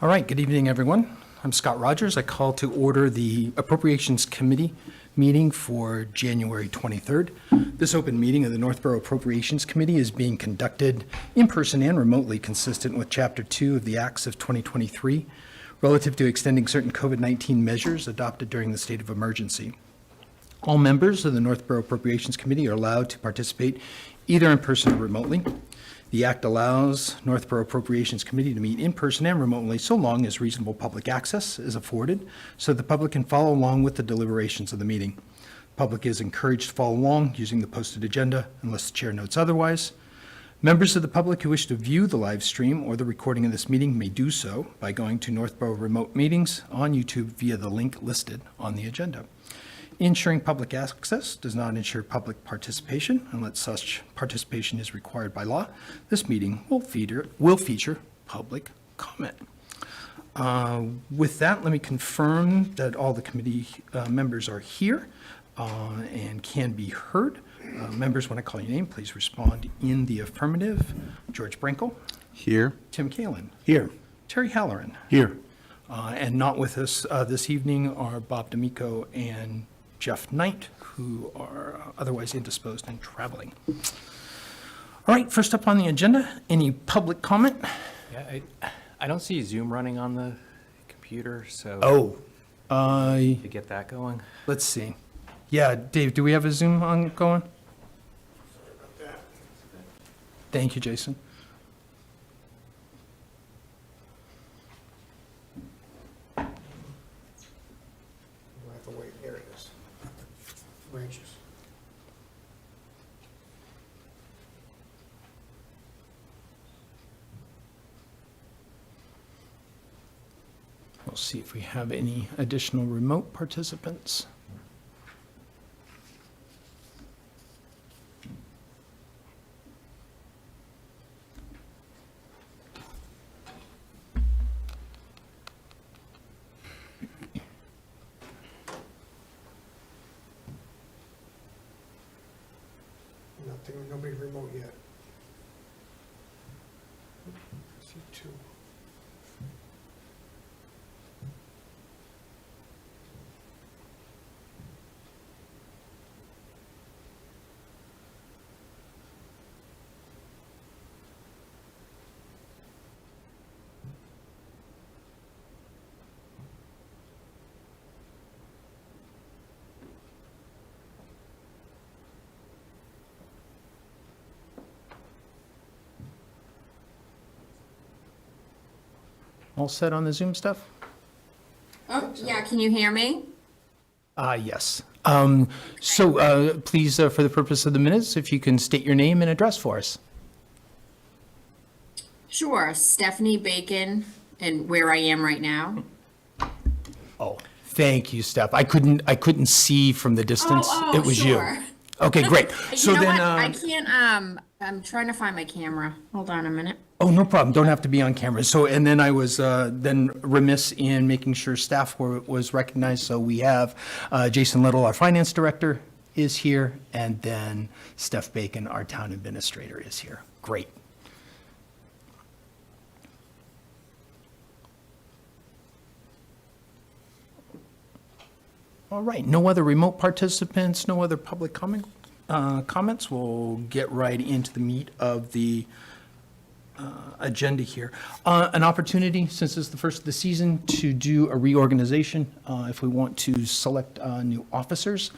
All right, good evening, everyone. I'm Scott Rogers. I call to order the Appropriations Committee meeting for January 23rd. This open meeting of the Northborough Appropriations Committee is being conducted in person and remotely, consistent with Chapter 2 of the Acts of 2023, relative to extending certain COVID-19 measures adopted during the state of emergency. All members of the Northborough Appropriations Committee are allowed to participate either in person or remotely. The Act allows Northborough Appropriations Committee to meet in person and remotely so long as reasonable public access is afforded so the public can follow along with the deliberations of the meeting. The public is encouraged to follow along using the posted agenda unless the chair notes otherwise. Members of the public who wish to view the live stream or the recording of this meeting may do so by going to Northborough Remote Meetings on YouTube via the link listed on the agenda. Ensuring public access does not ensure public participation unless such participation is required by law. This meeting will feature public comment. With that, let me confirm that all the committee members are here and can be heard. Members, when I call your name, please respond in the affirmative. George Brinkle. Here. Tim Kalin. Here. Terry Halloran. Here. And not with us this evening are Bob D'Amico and Jeff Knight, who are otherwise indisposed and traveling. All right, first up on the agenda, any public comment? Yeah, I don't see Zoom running on the computer, so to get that going. Let's see. Yeah, Dave, do we have a Zoom on going? Sorry about that. Thank you, Jason. We'll have to wait. There it is. Branches. We'll see if we have any additional remote participants. Nobody remote yet. See two. All set on the Zoom stuff? Oh, yeah, can you hear me? Yes. Please, for the purpose of the minutes, if you can state your name and address for us. Sure, Stephanie Bacon, and where I am right now. Oh, thank you, Steph. I couldn't see from the distance. It was sure. you. Okay, great. So You know then, what? I can't, I'm trying to find my camera. Hold on a minute. oh, no problem. Don't have to be on camera. So, and then I was then remiss in making sure staff was recognized. So we have Jason Little, our finance director, is here, and then Steph Bacon, our town administrator, is here. Great. All right, no other remote participants, no other public comments. We'll get right into the meat of the agenda here. An opportunity, since it's the first of the season, to do a reorganization if we want to select new officers.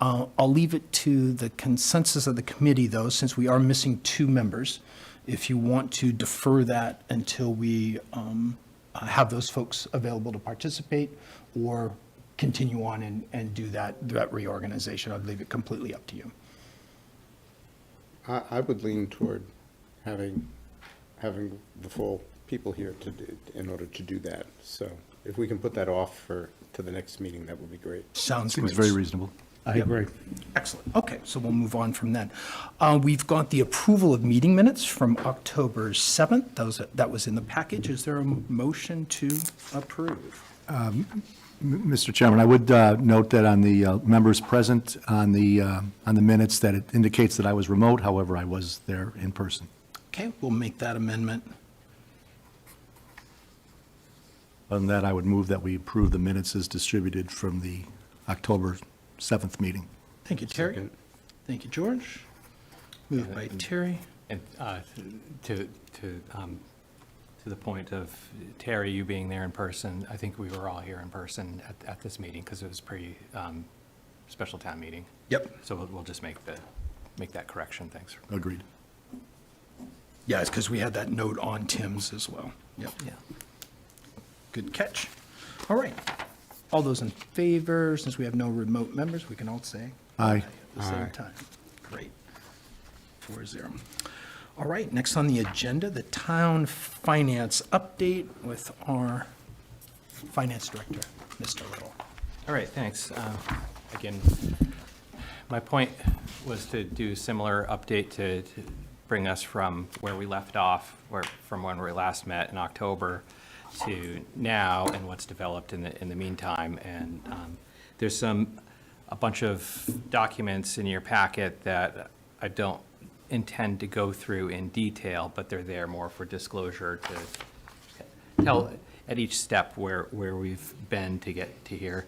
I'll leave it to the consensus of the committee, though, since we are missing 2 members, if you want to defer that until we have those folks available to participate, or continue on and do that reorganization. I'd leave it completely up to you. I would lean toward having the full people here in order to do that. So if we can put that off to the next meeting, that would be great. Sounds Seems great. very reasonable. I agree. Excellent. Okay, so we'll move on from that. We've got the approval of meeting minutes from October 7th. That was in the package. Is there a motion to approve? Mr. Chairman, I would note that on the members present on the minutes that it indicates that I was remote. However, I was there in person. Okay, we'll make that amendment. Other than that, I would move that we approve the minutes as distributed from the October 7th meeting. Thank you, Terry. Second. Thank you, George. Moved by Terry. And to the point of Terry, you being there in person, I think we were all here in person at this meeting because it was pretty special town meeting. Yep. So we'll just make that correction. Thanks. Agreed. Yeah, it's because we had that note on Tim's as well. Yep. Yeah. Good catch. All right. All those in favor, since we have no remote members, we can all say Aye. at the same Aye. time. Great. 4-0. All right, next on the agenda, the town finance update with our finance director, Mr. Little. All right, thanks. Again, my point was to do a similar update to bring us from where we left off, from when we last met in October to now and what's developed in the meantime. And there's a bunch of documents in your packet that I don't intend to go through in detail, but they're there more for disclosure to tell at each step where we've been to get to here.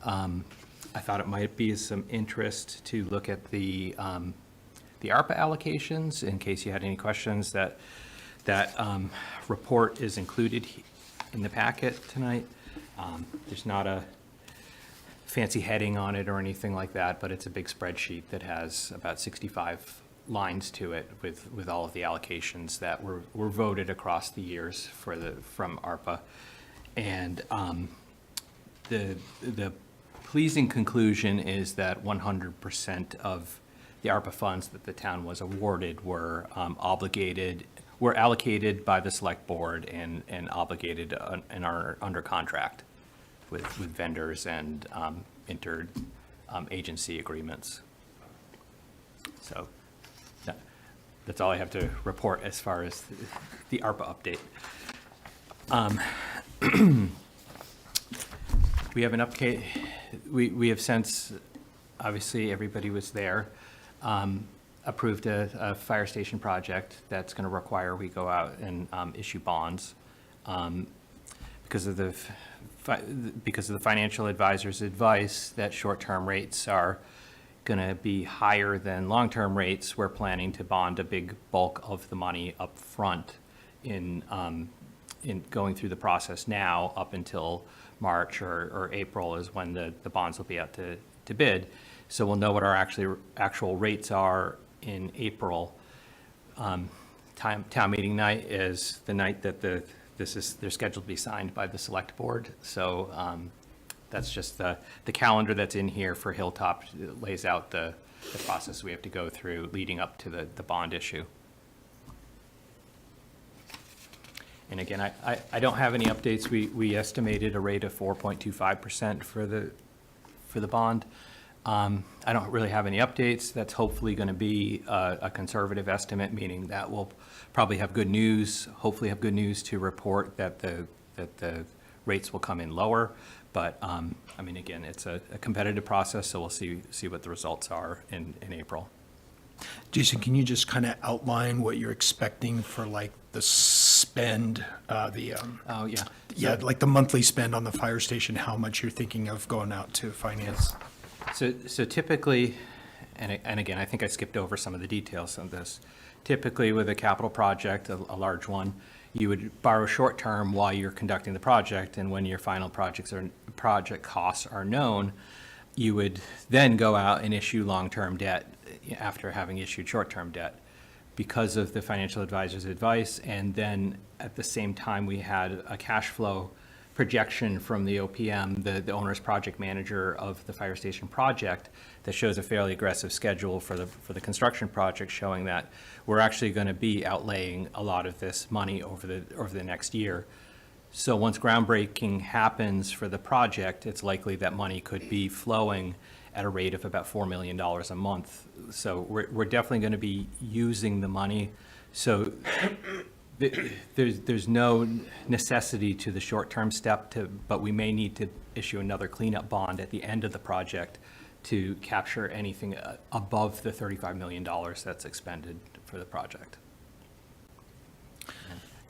I thought it might be some interest to look at the ARPA allocations in case you had any questions. That report is included in the packet tonight. There's not a fancy heading on it or anything like that, but it's a big spreadsheet that has about 65 lines to it with all of the allocations that were voted across the years from ARPA. And the pleasing conclusion is that 100% of the ARPA funds that the town was awarded were allocated by the select board and obligated and are under contract with vendors and agency agreements. So that's all I have to report as far as the ARPA update. We have an update. We have since, obviously, everybody was there, approved a fire station project that's going to require we go out and issue bonds because of the financial advisor's advice that short-term rates are going to be higher than long-term rates. We're planning to bond a big bulk of the money up front in going through the process now up until March or April is when the bonds will be out to bid. So we'll know what our actual rates are in April. Town meeting night is the night that they're scheduled to be signed by the select board. So that's just the calendar that's in here for Hilltop. It lays out the process we have to go through leading up to the bond issue. And again, I don't have any updates. We estimated a rate of 4.25% for the bond. I don't really have any updates. That's hopefully going to be a conservative estimate, meaning that we'll probably have good news, hopefully have good news to report that the rates will come in lower. But I mean, again, it's a competitive process, so we'll see what the results are in April. Jason, can you just kind of outline what you're expecting for like the spend, Oh, yeah. yeah, like the monthly spend on the fire station, how much you're thinking of going out to finance? So typically, and again, I think I skipped over some of the details on this. Typically with a capital project, a large one, you would borrow short-term while you're conducting the project, and when your final project costs are known, you would then go out and issue long-term debt after having issued short-term debt. Because of the financial advisor's advice, and then at the same time, we had a cash flow projection from the OPM, the owner's project manager of the fire station project, that shows a fairly aggressive schedule for the construction project, showing that we're actually going to be outlaying a lot of this money over the next year. So once groundbreaking happens for the project, it's likely that money could be flowing at a rate of about $4 million a month. So we're definitely going to be using the money. So there's no necessity to the short-term step, but we may need to issue another cleanup bond at the end of the project to capture anything above the $35 million that's expended for the project.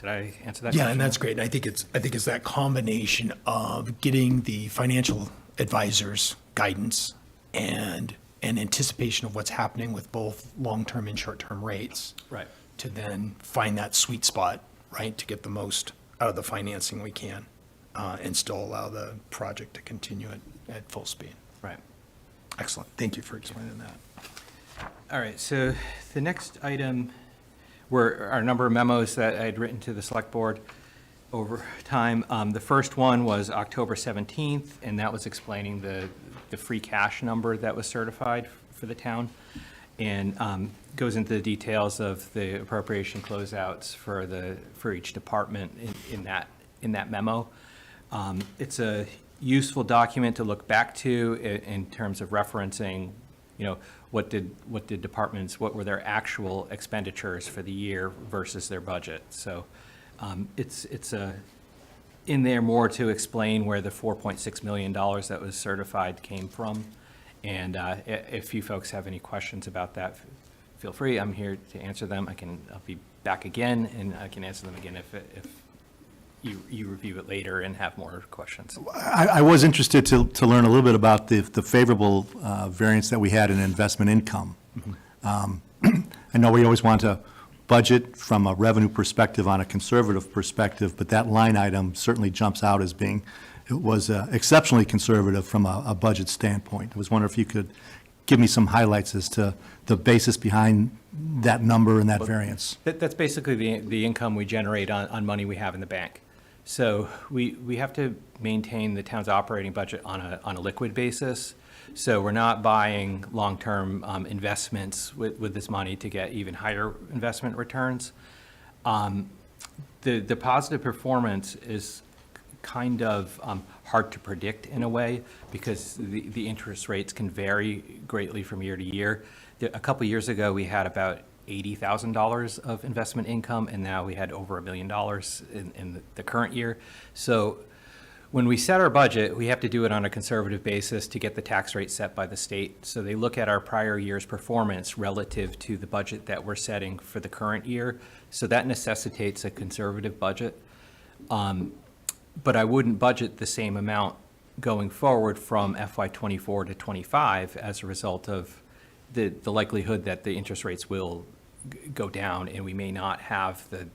Did I answer that? Yeah, question? and that's great. And I think it's that combination of getting the financial advisors' guidance and anticipation of what's happening with both long-term and short-term rates. Right. To then find that sweet spot, right, to get the most out of the financing we can, and still allow the project to continue at full speed. Right. Excellent. Thank you for explaining that. All right, so the next item were a number of memos that I had written to the select board over time. The first one was October 17th, and that was explaining the free cash number that was certified for the town, and goes into the details of the appropriation closeouts for each department in that memo. It's a useful document to look back to in terms of referencing, what did departments, what were their actual expenditures for the year versus their budget. So it's in there more to explain where the $4.6 million that was certified came from. And if you folks have any questions about that, feel free. I'm here to answer them. I'll be back again, and I can answer them again if you review it later and have more questions. I was interested to learn a little bit about the favorable variance that we had in investment income. I know we always want to budget from a revenue perspective on a conservative perspective, but that line item certainly jumps out as being, it was exceptionally conservative from a budget standpoint. I was wondering if you could give me some highlights as to the basis behind that number and that variance. That's basically the income we generate on money we have in the bank. So we have to maintain the town's operating budget on a liquid basis. So we're not buying long-term investments with this money to get even higher investment returns. The positive performance is kind of hard to predict in a way, because the interest rates can vary greatly from year to year. A couple years ago, we had about $80,000 of investment income, and now we had over $1 million in the current year. So when we set our budget, we have to do it on a conservative basis to get the tax rate set by the state. So they look at our prior year's performance relative to the budget that we're setting for the current year. So that necessitates a conservative budget. But I wouldn't budget the same amount going forward from FY24 to 25 as a result of the likelihood that the interest rates will go down, and we may not have the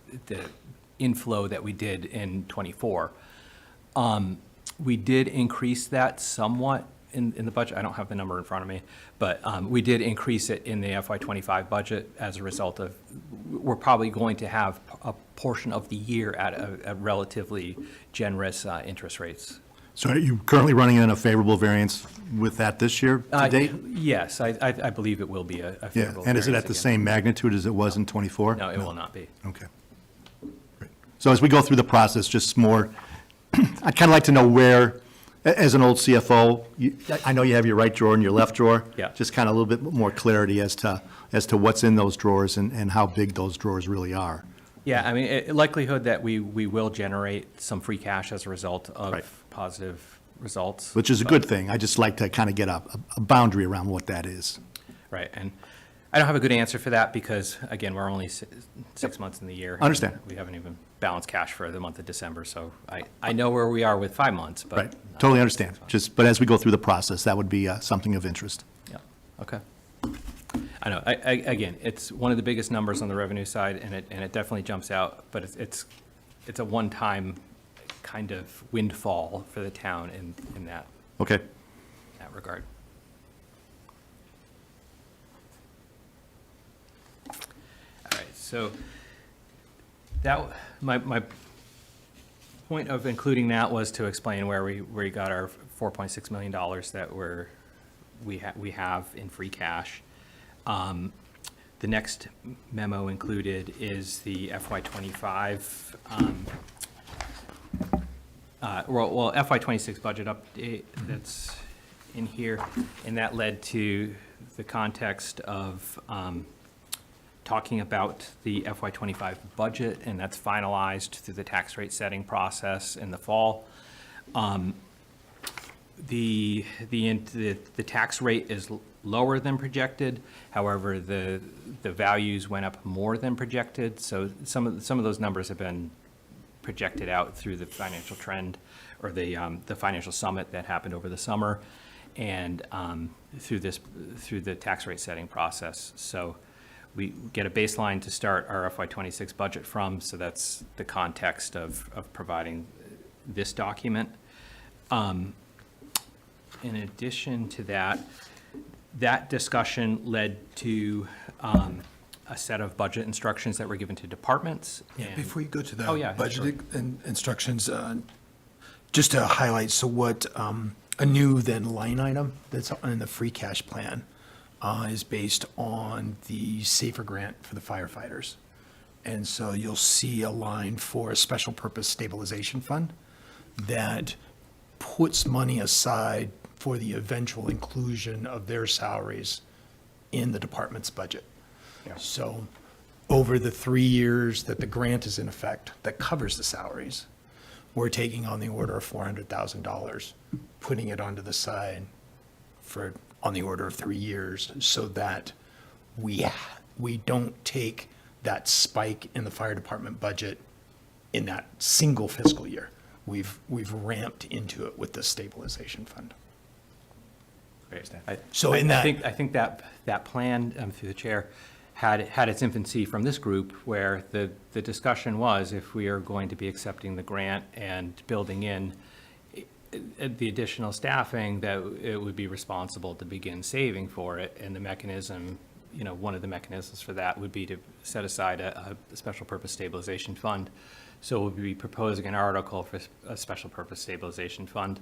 inflow that we did in 24. We did increase that somewhat in the budget. I don't have the number in front of me, but we did increase it in the FY25 budget as a result of, we're probably going to have a portion of the year at a relatively generous interest rates. So are you currently running in a favorable variance with that this year to date? Yes, I believe it will be a Yeah, favorable and is it variance at the again. same magnitude as it was in '24? No, it will not be. Okay. Great. So as we go through the process, just more, I'd kind of like to know where, as an old CFO, I know you have your right drawer and your left drawer. Yeah. Just kind of a little bit more clarity as to what's in those drawers and how big those drawers really are. Yeah, I mean, likelihood that we will generate some free cash as a result of Right. positive results. Which is a good thing. I just like to kind of get a boundary around what that is. Right, and I don't have a good answer for that because, again, we're only 6 months in the year. Understand. We haven't even balanced cash for the month of December, so I know where we are with 5 months, but. Right. Totally understand. But as we go through the process, that would be something of interest. Yeah, okay. I know, again, it's one of the biggest numbers on the revenue side, and it definitely jumps out, but it's a one-time kind of windfall for the town in that Okay. regard. All right, so that, my point of including that was to explain where we got our $4.6 million that we have in free cash. The next memo included is the FY25, FY26 budget update that's in here, and that led to the context of talking about the FY25 budget, and that's finalized through the tax rate setting process in the fall. The tax rate is lower than projected. However, the values went up more than projected. So some of those numbers have been projected out through the financial trend or the financial summit that happened over the summer and through the tax rate setting process. So we get a baseline to start our FY26 budget from. So that's the context of providing this document. In addition to that, that discussion led to a set of budget instructions that were given to departments. Yeah, and- before you go to Oh, the yeah, budget instructions, just to highlight, so what, a new then line item that's in the free cash plan is based on the SAFER grant for the firefighters. And so you'll see a line for a special purpose stabilization fund that puts money aside for the eventual inclusion of their salaries in the department's budget. So over the 3 years that the grant is in effect, that covers the salaries, we're taking on the order of $400,000, putting it onto the side for, on the order of 3 years, so that we don't take that spike in the fire department budget in that single fiscal year. We've ramped into it with the stabilization fund. Great. So in that- I think that plan, through the chair, had its infancy from this group, where the discussion was, if we are going to be accepting the grant and building in the additional staffing, that it would be responsible to begin saving for it. And the mechanism, one of the mechanisms for that would be to set aside a special purpose stabilization fund. So we'll be proposing an article for a special purpose stabilization fund.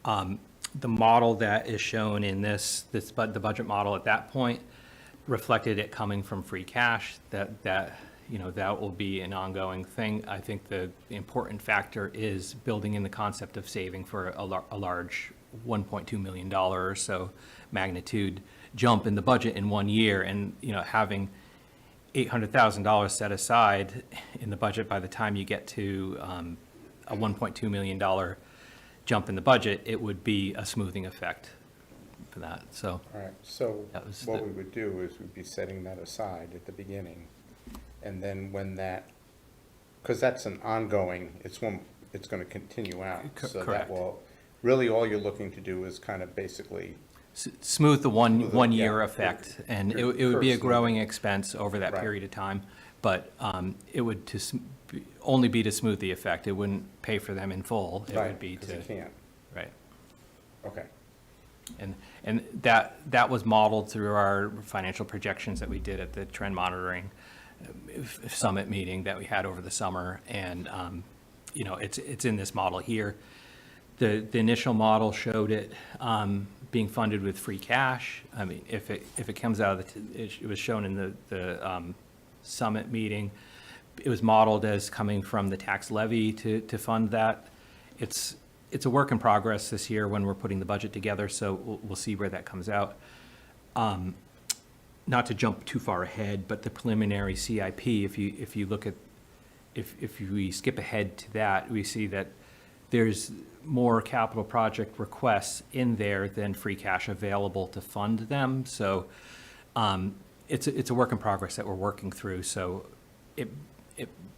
The model that is shown in the budget model at that point reflected it coming from free cash. That will be an ongoing thing. I think the important factor is building in the concept of saving for a large $1.2 million or so magnitude jump in the budget in 1 year, and having $800,000 set aside in the budget by the time you get to a $1.2 million jump in the budget, it would be a smoothing effect for that. So All right, so That was what the- we would do is we'd be setting that aside at the beginning. And then when that, because that's an ongoing, it's going to continue out. So that correct. will, really all you're looking to do is kind of basically, smooth the Smooth it, one year yeah. effect, and it Curve would be a smooth. growing expense over that Right. period of time. But it would only be to smooth the effect. It wouldn't pay for them in full. It right, would be because to, you can't. right. Okay, And that was modeled through our financial projections that we did at the trend monitoring summit meeting that we had over the summer. And, it's in this model here. The initial model showed it being funded with free cash. I mean, if it comes out of it was shown in the summit meeting. It was modeled as coming from the tax levy to fund that. It's a work in progress this year when we're putting the budget together, so we'll see where that comes out. Not to jump too far ahead, but the preliminary CIP, if you look at, if we skip ahead to that, we see that there's more capital project requests in there than free cash available to fund them. So it's a work in progress that we're working through. So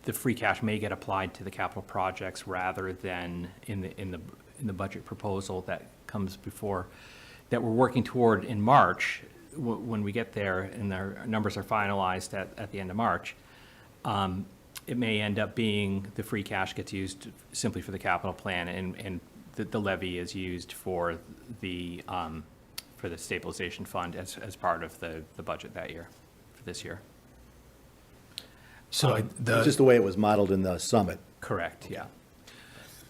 the free cash may get applied to the capital projects rather than in the budget proposal that comes before, that we're working toward in March, when we get there and our numbers are finalized at the end of March. It may end up being the free cash gets used simply for the capital plan, and the levy is used for the stabilization fund as part of the budget that year, for this year. So It's just the way it was modeled in the summit. Correct, yeah.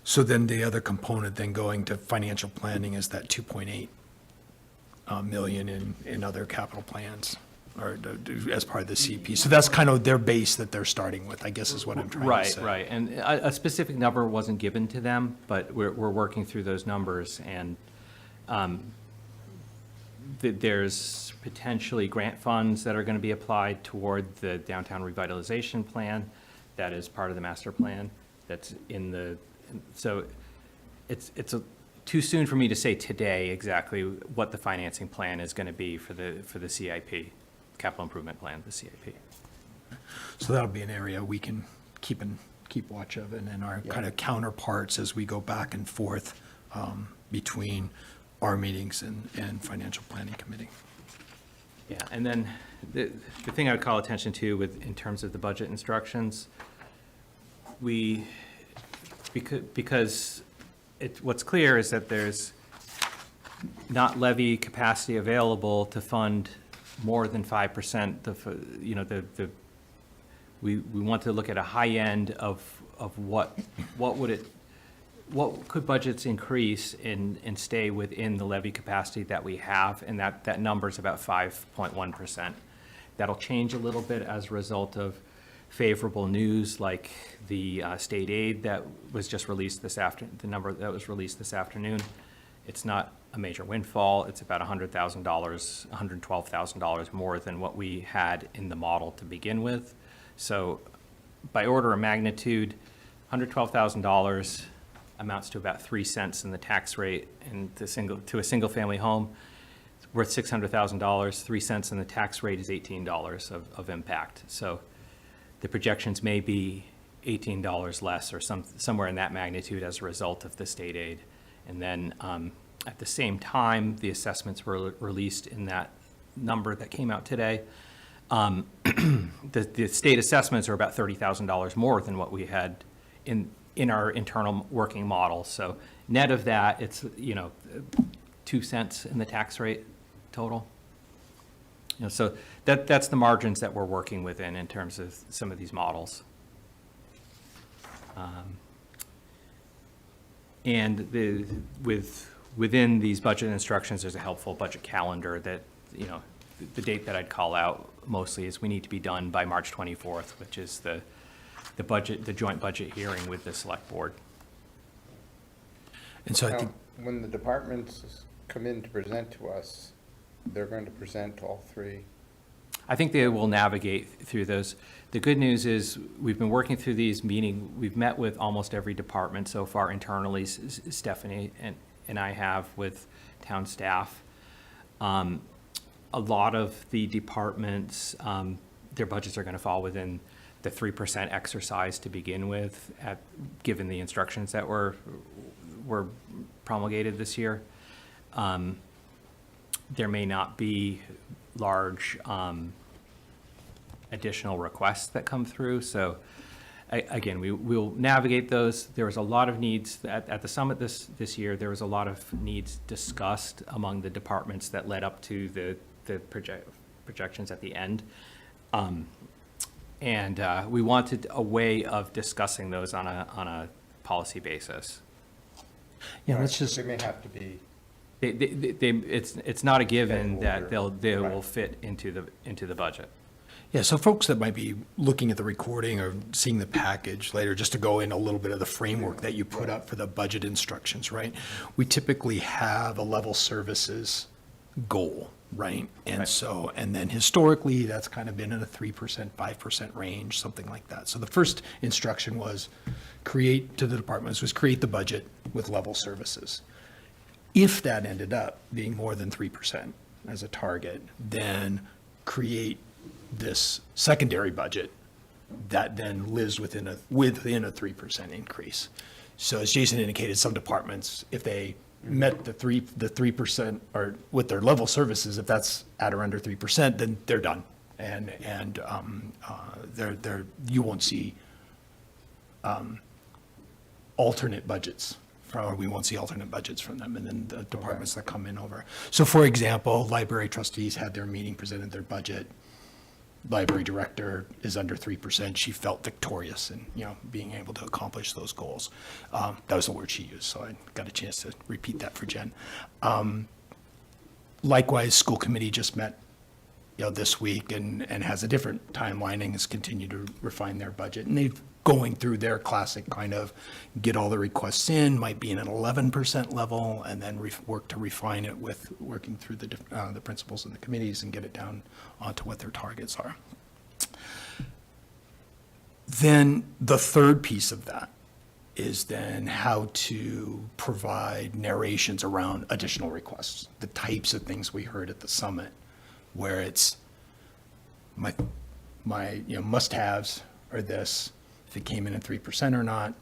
So then the other component then going to financial planning is that 2.8 million in other capital plans, or as part of the CP. So that's kind of their base that they're starting with, I guess is what I'm trying to Right, say. right. And a specific number wasn't given to them, but we're working through those numbers. And there's potentially grant funds that are going to be applied toward the downtown revitalization plan. That is part of the master plan. That's in the, so it's too soon for me to say today exactly what the financing plan is going to be for the CIP, capital improvement plan, the CIP. So that'll be an area we can keep watch of, and then our kind of counterparts as we go back and forth between our meetings and Financial Planning Committee. Yeah, and then the thing I would call attention to in terms of the budget instructions, because what's clear is that there's not levy capacity available to fund more than 5%. We want to look at a high end of what could budgets increase and stay within the levy capacity that we have, and that number's about 5.1%. That'll change a little bit as a result of favorable news, like the state aid that was just released the number that was released this afternoon. It's not a major windfall. It's about $100,000, $112,000 more than what we had in the model to begin with. So by order of magnitude, $112,000 amounts to about 3 cents in the tax rate, and to a single-family home, it's worth $600,000. 3 cents in the tax rate is $18 of impact. So the projections may be $18 less or somewhere in that magnitude as a result of the state aid. And then at the same time, the assessments were released in that number that came out today. The state assessments are about $30,000 more than what we had in our internal working model. So net of that, it's 2 cents in the tax rate total. So that's the margins that we're working within in terms of some of these models. And within these budget instructions, there's a helpful budget calendar that, the date that I'd call out mostly is we need to be done by March 24th, which is the joint budget hearing with the select board. And so I Now, think, when the departments come in to present to us, they're going to present all three. I think they will navigate through those. The good news is we've been working through these meetings. We've met with almost every department so far internally. Stephanie and I have with town staff. A lot of the departments, their budgets are going to fall within the 3% exercise to begin with, given the instructions that were promulgated this year. There may not be large additional requests that come through. So again, we'll navigate those. There was a lot of needs at the summit this year. There was a lot of needs discussed among the departments that led up to the projections at the end. And we wanted a way of discussing those on a policy basis. yeah, let's just, They may have to be, It's not a given that order. they will Right. fit into the budget. yeah, so folks that might be looking at the recording or seeing the package later, just to go in a little bit of the framework that you put up for the budget instructions, right? We typically have a level services goal, right? And Right. so, and then historically, that's kind of been in a 3%, 5% range, something like that. So the first instruction was create the budget with level services. If that ended up being more than 3% as a target, then create this secondary budget that then lives within a 3% increase. So as Jason indicated, some departments, if they met the 3% or with their level services, if that's at or under 3%, then they're done. And you won't see alternate budgets we won't see alternate budgets from them, and then the departments that come in over. So for example, library trustees had their meeting, presented their budget. Library director is under 3%. She felt victorious in, being able to accomplish those goals. That was the word she used, so I got a chance to repeat that for Jen. Likewise, school committee just met, this week and has a different timeline and has continued to refine their budget. And they've going through their classic kind of get all the requests in, might be in an 11% level, and then work to refine it with working through the principals and the committees and get it down onto what their targets are. Then the third piece of that is then how to provide narrations around additional requests, the types of things we heard at the summit, where it's my must-haves are this, if it came in at 3% or not,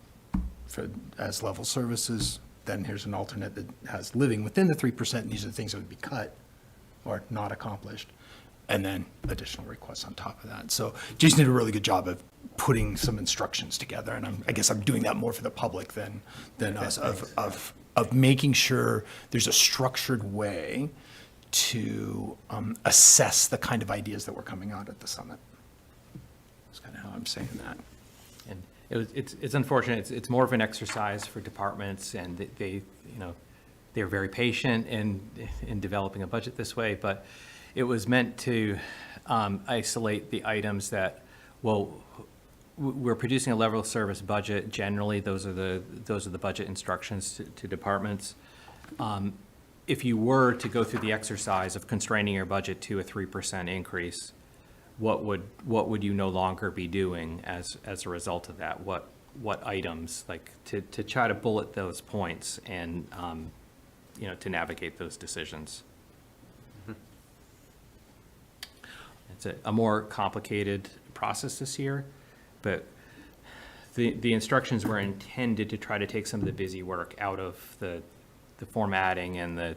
for, as level services, then here's an alternate that has living within the 3%, and these are the things that would be cut or not accomplished, and then additional requests on top of that. So Jason did a really good job of putting some instructions together, and I guess I'm doing that more for the public than us, of making sure there's a structured way to assess the kind of ideas that were coming out at the summit. That's kind of how I'm saying that. And it's unfortunate, it's more of an exercise for departments, and they're very patient in developing a budget this way, but it was meant to isolate the items that, well, we're producing a level of service budget. Generally, those are the budget instructions to departments. If you were to go through the exercise of constraining your budget to a 3% increase, what would you no longer be doing as a result of that? What items, like to try to bullet those points and to navigate those decisions. It's a more complicated process this year, but the instructions were intended to try to take some of the busy work out of the formatting, and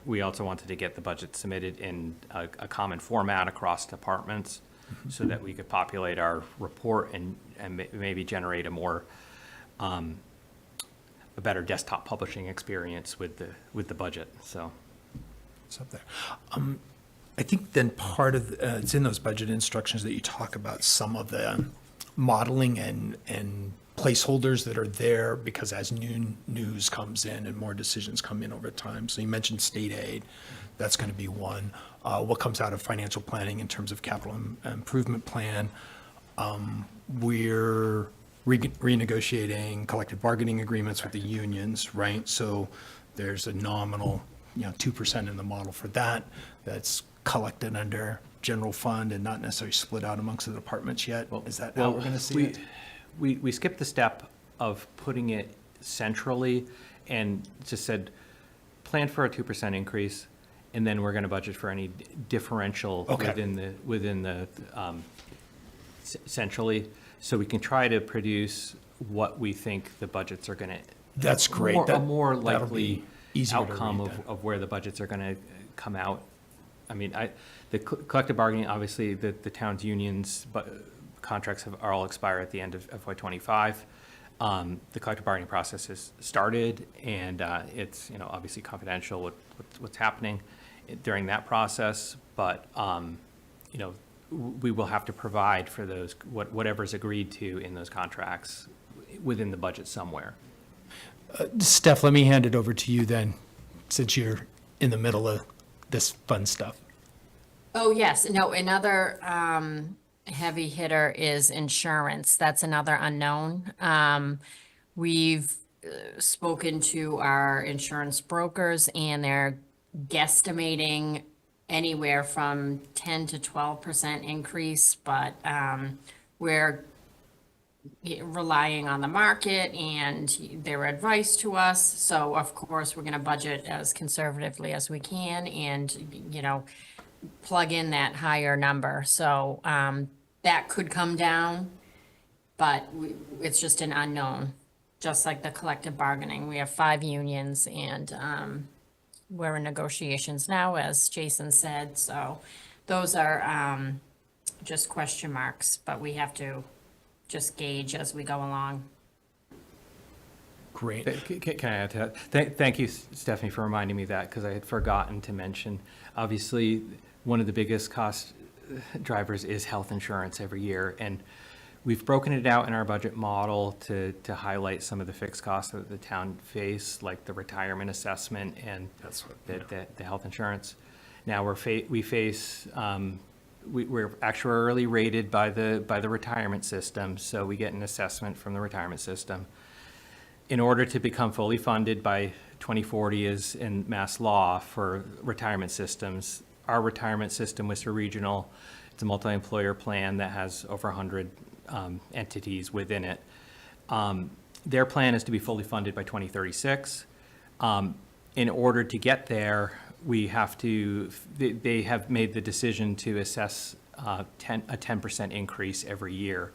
we also wanted to get the budget submitted in a common format across departments so that we could populate our report and maybe generate a better desktop publishing experience with the budget, so. It's up there. I think then part of, it's in those budget instructions that you talk about some of the modeling and placeholders that are there, because as new news comes in and more decisions come in over time. So you mentioned state aid, that's going to be one. What comes out of financial planning in terms of capital improvement plan. We're renegotiating collective bargaining agreements with the unions, right? So there's a nominal 2% in the model for that. That's collected under general fund and not necessarily split out amongst the departments yet. Is that how we're going to see it? We skipped the step of putting it centrally and just said, plan for a 2% increase, and then we're going to budget for any differential within the centrally, so we can try to produce what we think the budgets are going to. That's great. A more that'll likely be easier to outcome read then. of where the budgets are going to come out. I mean, the collective bargaining, obviously, the town's unions, but contracts are all expire at the end of FY '25. The collective bargaining process has started, and it's obviously confidential what's happening during that process. But we will have to provide for those whatever's agreed to in those contracts within the budget somewhere. Steph, let me hand it over to you then, since you're in the middle of this fun stuff. Oh, yes. No, another heavy hitter is insurance. That's another unknown. We've spoken to our insurance brokers, and they're guesstimating anywhere from 10 to 12% increase, but we're relying on the market and their advice to us. So of course, we're going to budget as conservatively as we can and, plug in that higher number. So that could come down, but it's just an unknown, just like the collective bargaining. We have 5 unions, and we're in negotiations now, as Jason said. So those are just question marks, but we have to just gauge as we go along. Great. Can I add to that? Thank you, Stephanie, for reminding me of that, because I had forgotten to mention. Obviously, one of the biggest cost drivers is health insurance every year, and we've broken it out in our budget model to highlight some of the fixed costs that the town face, like the retirement assessment and the health insurance. Now we're actuarially rated by the retirement system, so we get an assessment from the retirement system. In order to become fully funded by 2040 is in Mass law for retirement systems, our retirement system, Worcester Regional, it's a multi-employer plan that has over 100 entities within it. Their plan is to be fully funded by 2036. In order to get there, we have to, they have made the decision to assess a 10% increase every year.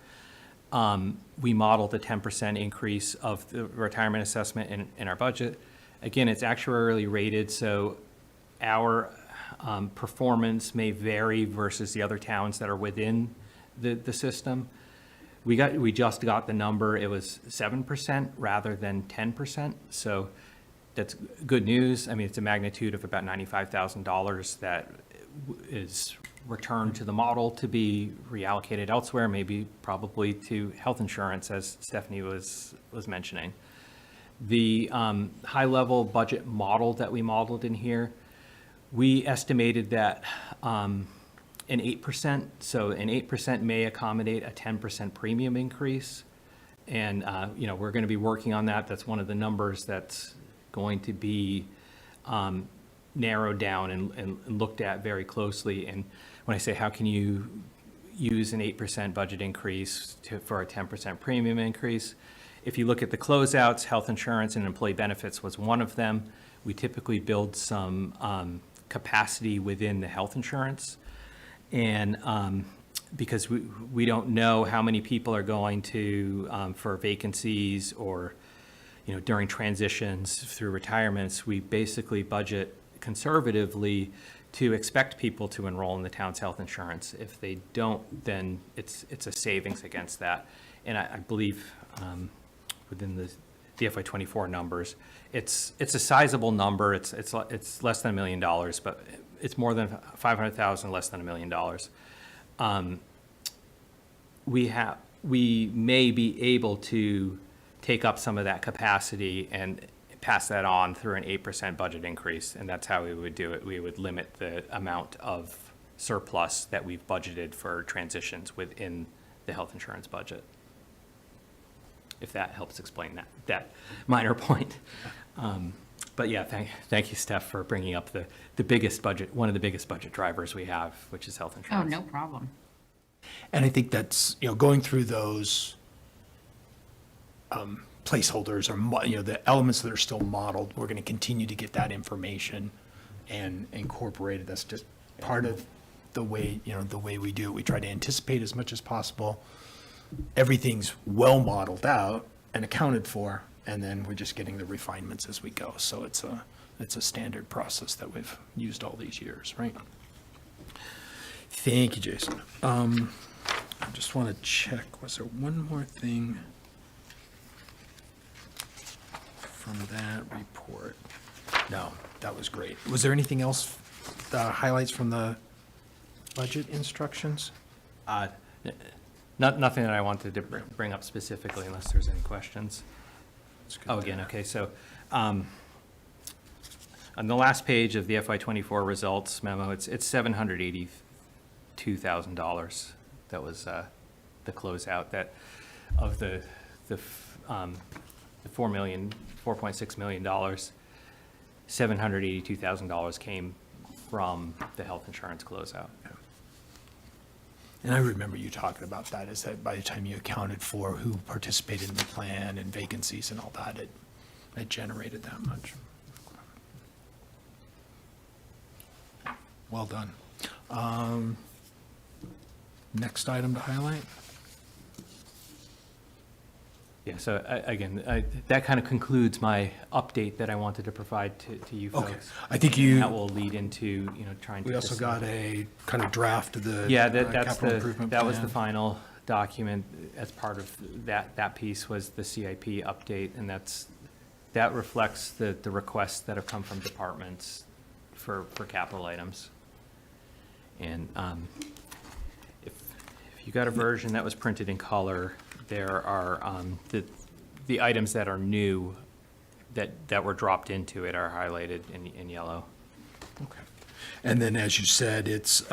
We modeled a 10% increase of the retirement assessment in our budget. Again, it's actuarially rated, so our performance may vary versus the other towns that are within the system. We just got the number, it was 7% rather than 10%, so that's good news. I mean, it's a magnitude of about $95,000 that is returned to the model to be reallocated elsewhere, maybe probably to health insurance, as Stephanie was mentioning. The high-level budget model that we modeled in here, we estimated that an 8%, so an 8% may accommodate a 10% premium increase. And, we're going to be working on that. That's one of the numbers that's going to be narrowed down and looked at very closely. And when I say, how can you use an 8% budget increase for a 10% premium increase? If you look at the closeouts, health insurance and employee benefits was one of them. We typically build some capacity within the health insurance. And because we don't know how many people are going to, for vacancies or, during transitions through retirements, we basically budget conservatively to expect people to enroll in the town's health insurance. If they don't, then it's a savings against that. And I believe within the FY24 numbers, it's a sizable number. It's less than $1 million, but it's more than 500,000, less than $1 million. We may be able to take up some of that capacity and pass that on through an 8% budget increase, and that's how we would do it. We would limit the amount of surplus that we've budgeted for transitions within the health insurance budget, if that helps explain that minor point. But yeah, thank you, Steph, for bringing up the biggest budget, one of the biggest budget drivers we have, which is health Oh, insurance. no problem. And I think that's, going through those placeholders or, the elements that are still modeled, we're going to continue to get that information and incorporate it. That's just part of the way, the way we do it. We try to anticipate as much as possible. Everything's well modeled out and accounted for, and then we're just getting the refinements as we go. So it's a standard process that we've used all these years, right? Thank you, Jason. I just want to check, was there one more thing from that report? No, that was great. Was there anything else, highlights from the budget instructions? Nothing that I wanted to bring up specifically, unless there's any questions. Oh, again, okay, so on the last page of the FY24 results memo, it's $782,000. That was the closeout that of the $4.6 million, $782,000 came from the health insurance closeout. And I remember you talking about that, is that by the time you accounted for who participated in the plan and vacancies and all that, it generated that much. Well done. Next item to highlight? Yeah, so again, that kind of concludes my update that I wanted to provide to you Okay. folks. I think That will lead into, trying to. we also got a kind of draft of the Yeah, that's capital improvement that was the plan. final document as part of that piece was the CIP update, and that reflects the requests that have come from departments for capital items. And if you got a version that was printed in color, there are the items that are new that were dropped into it are highlighted in yellow. Okay. And then, as you said, it's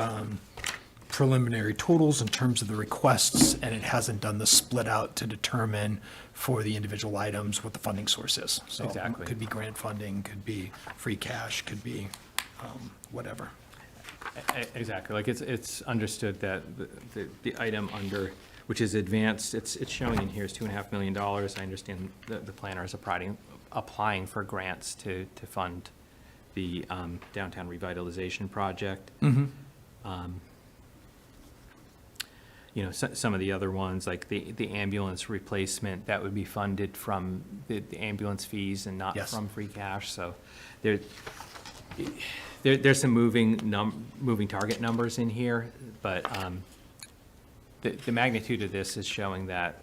preliminary totals in terms of the requests, and it hasn't done the split out to determine for the individual items what the funding source is. So Exactly. could be grant funding, could be free cash, could be whatever. Exactly, like it's understood that the item under, which is advanced, it's showing in here is $2.5 million. I understand the planner is applying for grants to fund the downtown revitalization project. You know, some of the other ones, like the ambulance replacement, that would be funded from the ambulance fees and not Yes. from free cash, so there's some moving target numbers in here, but the magnitude of this is showing that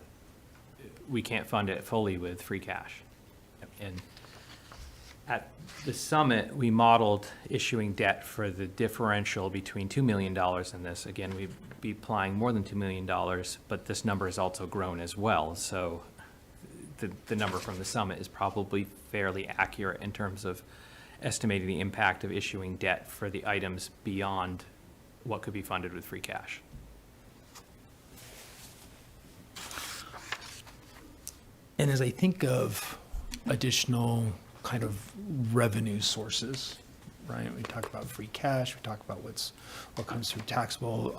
we can't fund it fully with free cash. And at the summit, we modeled issuing debt for the differential between $2 million and this. Again, we'd be applying more than $2 million, but this number has also grown as well. So the number from the summit is probably fairly accurate in terms of estimating the impact of issuing debt for the items beyond what could be funded with free cash. And as I think of additional kind of revenue sources, right? We talk about free cash, we talk about what comes through taxable.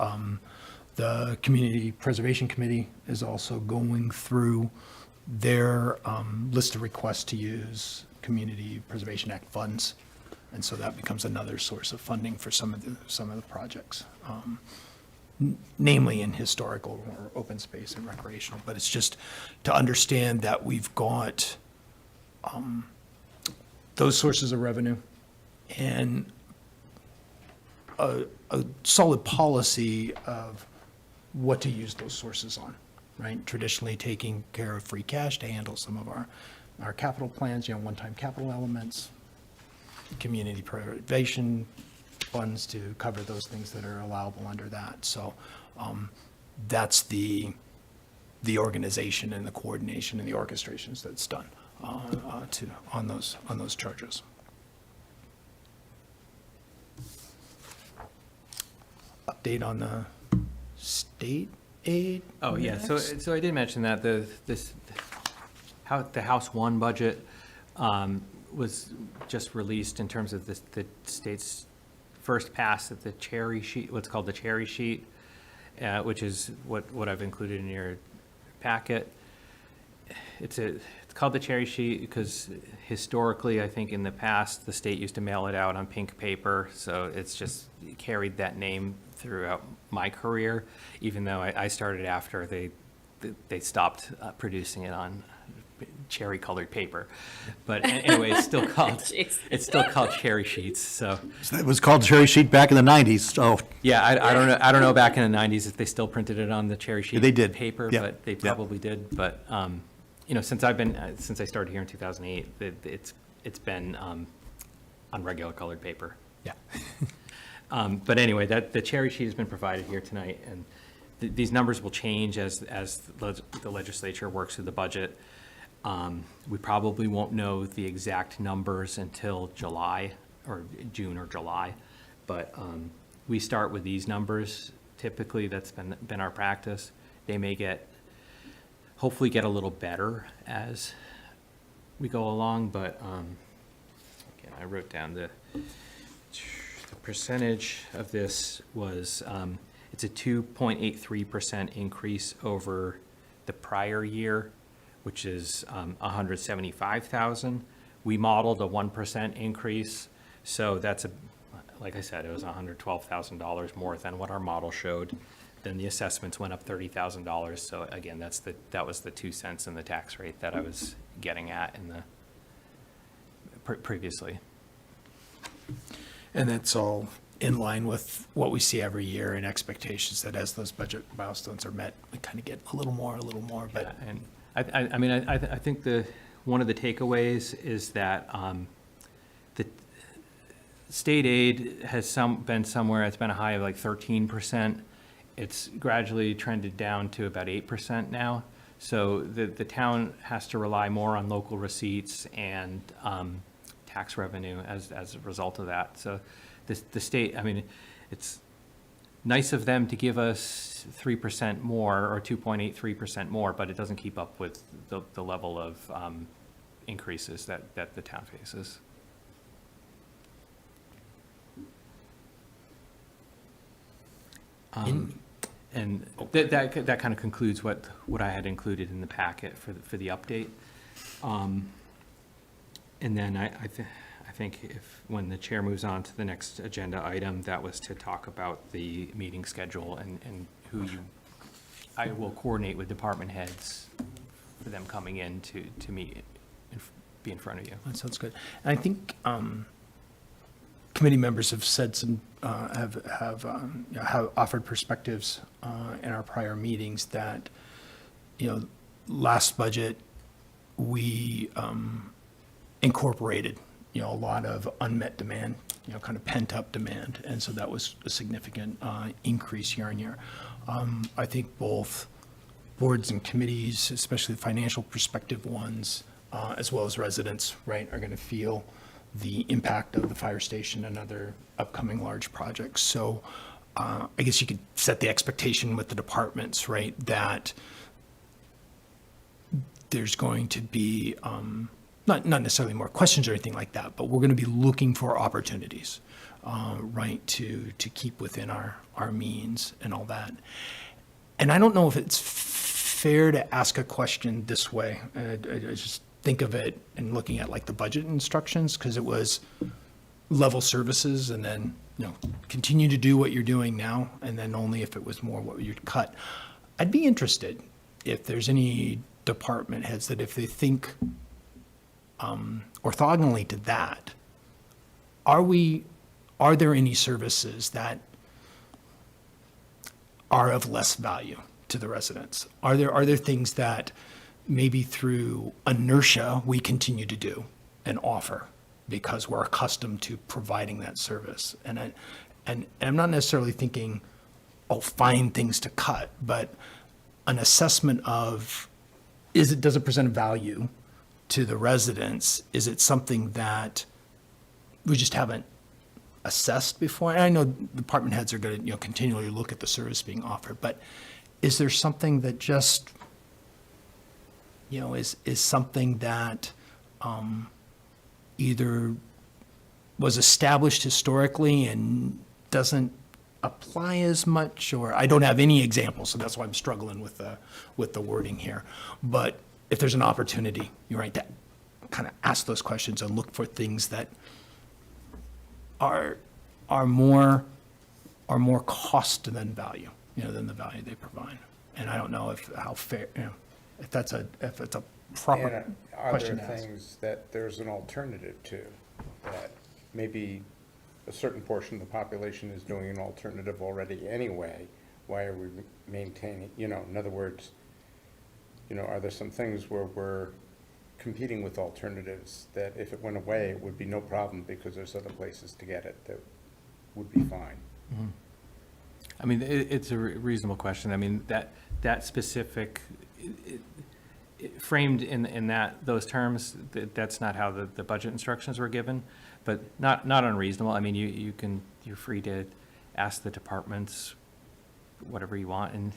The Community Preservation Committee is also going through their list of requests to use Community Preservation Act funds. And so that becomes another source of funding for some of the projects, namely in historical or open space and recreational. But it's just to understand that we've got those sources of revenue and a solid policy of what to use those sources on, right? Traditionally taking care of free cash to handle some of our capital plans, one-time capital elements, community preservation funds to cover those things that are allowable under that. So that's the organization and the coordination and the orchestrations that's done on those charges. Update on the state aid? Oh, yeah, so I did mention that the House One budget was just released in terms of the state's first pass at the cherry sheet, what's called the cherry sheet, which is what I've included in your packet. It's called the cherry sheet because historically, I think in the past, the state used to mail it out on pink paper, so it's just carried that name throughout my career, even though I started after they stopped producing it on cherry-colored paper. But anyway, it's still called cherry sheets. So It was called cherry sheet back in the 90s, so. yeah, I don't know back in the 90s if they still printed it on the cherry sheet They did. paper, Yeah. but they Yeah. probably did. But since I started here in 2008, it's been on regular colored paper. Yeah. But anyway, the cherry sheet has been provided here tonight, and these numbers will change as the legislature works through the budget. We probably won't know the exact numbers until July, or June or July, but we start with these numbers. Typically, that's been our practice. They may hopefully get a little better as we go along, but again, I wrote down the percentage of this was, it's a 2.83% increase over the prior year, which is 175,000. We modeled a 1% increase, so that's like I said, it was $112,000 more than what our model showed. Then the assessments went up $30,000. So again, that was the 2 cents in the tax rate that I was getting at in the previously. And that's all in line with what we see every year and expectations that as those budget milestones are met, we kind of get a little more, but. Yeah, and I think one of the takeaways is that the state aid has been somewhere, it's been a high of like 13%. It's gradually trended down to about 8% now. So the town has to rely more on local receipts and tax revenue as a result of that. So the state, it's nice of them to give us 3% more or 2.83% more, but it doesn't keep up with the level of increases that the town faces. And that kind of concludes what I had included in the packet for the update. And then I think when the chair moves on to the next agenda item, that was to talk about the meeting schedule and I will coordinate with department heads for them coming in to meet and be in front of you. That sounds good. And I think committee members have said some, have offered perspectives in our prior meetings that, last budget, we incorporated, a lot of unmet demand, kind of pent-up demand. And so that was a significant increase year on year. I think both boards and committees, especially the financial perspective ones, as well as residents, right, are going to feel the impact of the fire station and other upcoming large projects. So I guess you could set the expectation with the departments, right, that there's going to be, not necessarily more questions or anything like that, but we're going to be looking for opportunities, right, to keep within our means and all that. And I don't know if it's fair to ask a question this way. I just think of it and looking at like the budget instructions, because it was level services and then, continue to do what you're doing now, and then only if it was more what you'd cut. I'd be interested if there's any department heads that if they think orthogonally to that, are there any services that are of less value to the residents? Are there things that maybe through inertia we continue to do and offer because we're accustomed to providing that service? And I'm not necessarily thinking, find things to cut, but an assessment of, does it present value to the residents? Is it something that we just haven't assessed before? And I know department heads are going to, continually look at the service being offered, but is there something that just, is something that either was established historically and doesn't apply as much, or I don't have any examples, so that's why I'm struggling with the wording here. But if there's an opportunity, you're right, to kind of ask those questions and look for things that are more cost than value, than the value they provide. And I don't know if it's a proper And are question there to ask. things that there's an alternative to, that maybe a certain portion of the population is doing an alternative already anyway? Why are we maintaining, in other words, are there some things where we're competing with alternatives that if it went away, it would be no problem because there's other places to get it that would be fine? I mean, it's a reasonable question. I mean, that specific, framed in those terms, that's not how the budget instructions were given, but not unreasonable. I mean, you're free to ask the departments whatever you want in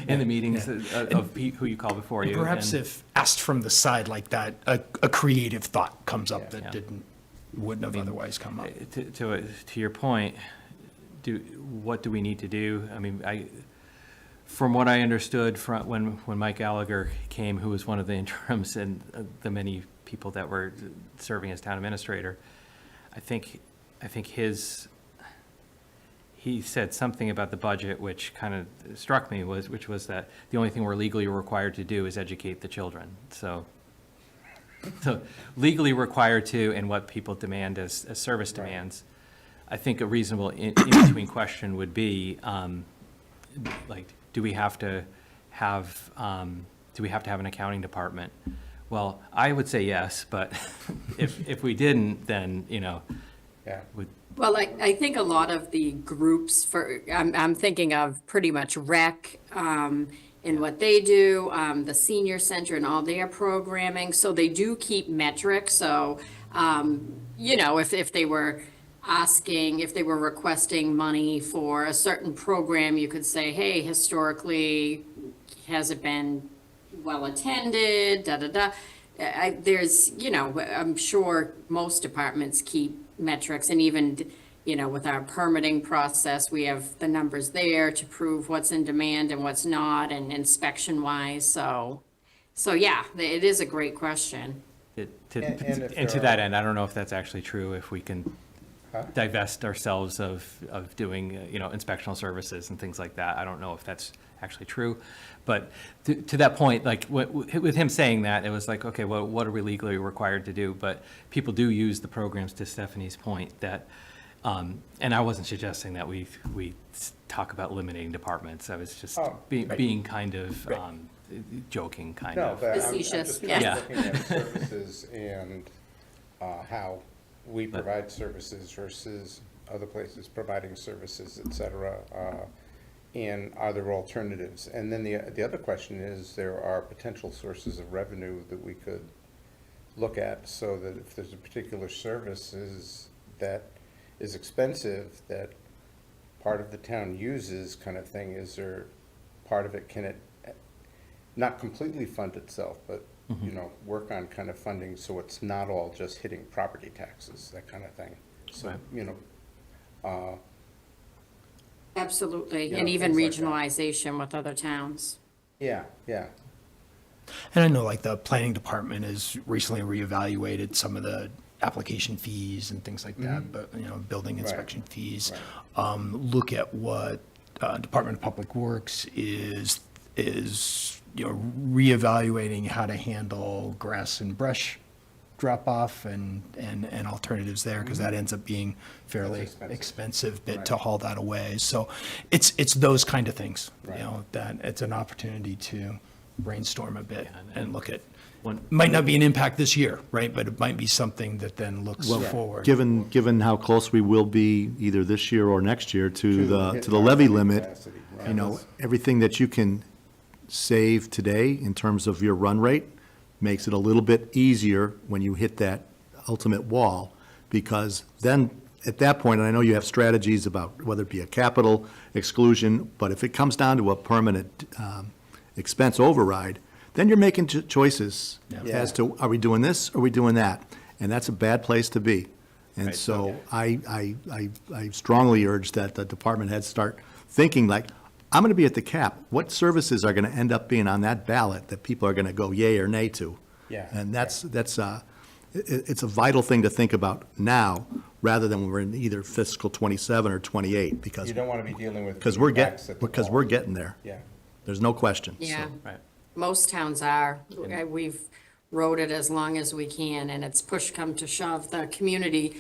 the meetings of who you call before you. Perhaps And- if asked from the side like that, a creative thought comes up Yeah. that wouldn't have otherwise come up. To your point, what do we need to do? I mean, from what I understood from when Mike Gallagher came, who was one of the interims and the many people that were serving as town administrator, I think he said something about the budget which kind of struck me, which was that the only thing we're legally required to do is educate the children. So legally required to, and what people demand as service demands. I think a reasonable in-between question would be, do we have to have an accounting department? Well, I would say yes, but if we didn't, then, Yeah. Well, I think a lot of the groups I'm thinking of pretty much rec, and what they do, the senior center and all their programming. So they do keep metrics. So, if they were requesting money for a certain program, you could say, hey, historically, has it been well attended, There's, I'm sure most departments keep metrics, and even, you know, with our permitting process, we have the numbers there to prove what's in demand and what's not, and inspection wise, so yeah, it is a great question. And if And to there that are- end, I don't know if that's actually true, if we can Huh? divest ourselves of doing, you know, inspectional services and things like that. I don't know if that's actually true. But to that point, like, with him saying that, it was like, okay, well, what are we legally required to do? But people do use the programs, to Stephanie's point, that, and I wasn't suggesting that we talk about eliminating departments. I was just Oh, being kind of joking, kind No, of. but I'm Facetious, just yeah. kind of looking at services and how we provide services versus other places providing services, et cetera. And are there alternatives? And then the other question is, there are potential sources of revenue that we could look at, so that if there's a particular service that is expensive, that part of the town uses, kind of thing, is there part of it, can it not completely fund itself, but, you know, work on kind of funding so it's not all just hitting property taxes, that kind of thing. So, Right. you know, Absolutely, Yeah, and even things like that. regionalization with other towns. yeah, yeah. And I know like the planning department has recently reevaluated some of the application fees and things like that, but, you know, building inspection fees. Look at what Department of Public Works is, you know, reevaluating how to handle grass and brush drop-off and alternatives there, because that ends up being fairly That's expensive. expensive bit Right. to haul that away. So it's those kind of things, you Right. know, that it's an opportunity to brainstorm a bit and look at. One- Might not be an impact this year, right, but it might be something that then looks Well, forward. Given how close we will be either this year or next year to hitting the our levy funding limit, capacity, right. you know, everything that you can save today in terms of your run rate makes it a little bit easier when you hit that ultimate wall, because then, at that point, and I know you have strategies about whether it be a capital exclusion, but if it comes down to a permanent expense override, then you're making choices Yeah. as to, are we doing this, or are we doing that? And that's a bad place to be. And Right. so I strongly urge that the department heads start thinking like, I'm going to be at the cap. What services are going to end up being on that ballot that people are going to go yay or nay to? Yeah. And it's a vital thing to think about now, rather than when we're in either fiscal '27 or '28, because You don't want to be dealing with. we're backs at the wall. we're getting there. Yeah. There's no question. Yeah, Right. most towns are. We've rode it as long as we can, and it's push come to shove. The community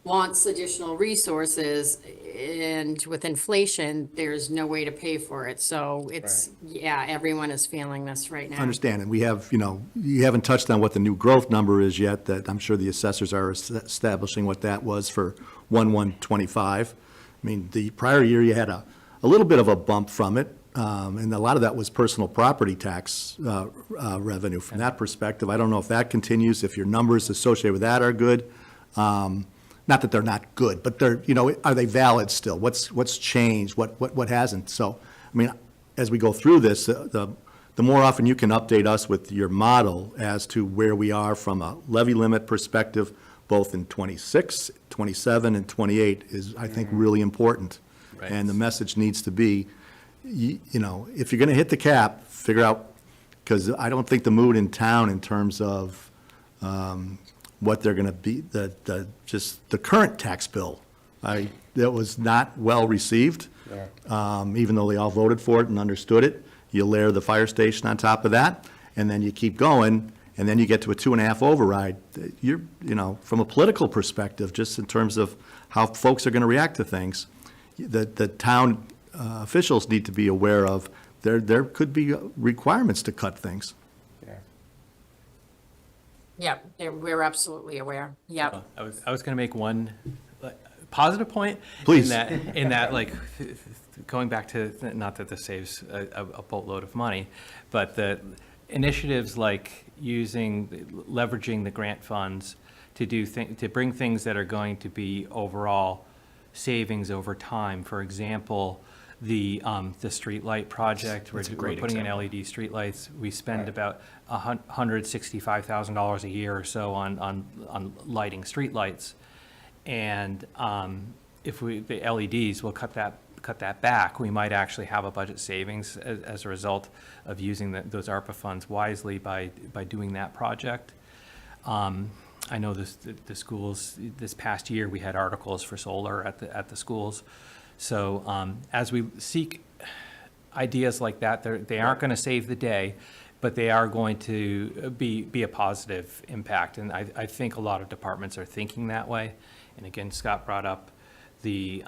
wants additional resources, and with inflation, there's no way to pay for it. So it's, yeah, everyone is feeling this right now. Understand, and we have, you know, you haven't touched on what the new growth number is yet, that I'm sure the assessors are establishing what that was for 1/1/25. I mean, the prior year, you had a little bit of a bump from it, and a lot of that was personal property tax revenue from that perspective. I don't know if that continues, if your numbers associated with that are good. Not that they're not good, but they're, you know, are they valid still? What's changed? What hasn't? So, I mean, as we go through this, the more often you can update us with your model as to where we are from a levy limit perspective, both in 26, 27, and 28 is, I think, really important. Right. And the message needs to be, you know, if you're going to hit the cap, figure out, because I don't think the mood in town in terms of what they're going to be, just the current tax bill, that was not well received. Even though they all voted for it and understood it. You layer the fire station on top of that, and then you keep going, and then you get to a 2.5 override. You know, from a political perspective, just in terms of how folks are going to react to things, the town officials need to be aware of, there could be requirements to cut things. Yeah. Yep, we're absolutely aware. Yep. I was going to make one positive point. Please. In that, like, going back to, not that this saves a boatload of money, but the initiatives like leveraging the grant funds to bring things that are going to be overall savings over time. For example, the streetlight project, we're putting in LED streetlights. We spend Right. about $165,000 a year or so on lighting streetlights. And if the LEDs will cut that back, we might actually have a budget savings as a result of using those ARPA funds wisely by doing that project. I know the schools, this past year, we had articles for solar at the schools. So as we seek ideas like that, they aren't going to save the day, but they are going to be a positive impact. And I think a lot of departments are thinking that way. And again, Scott brought up the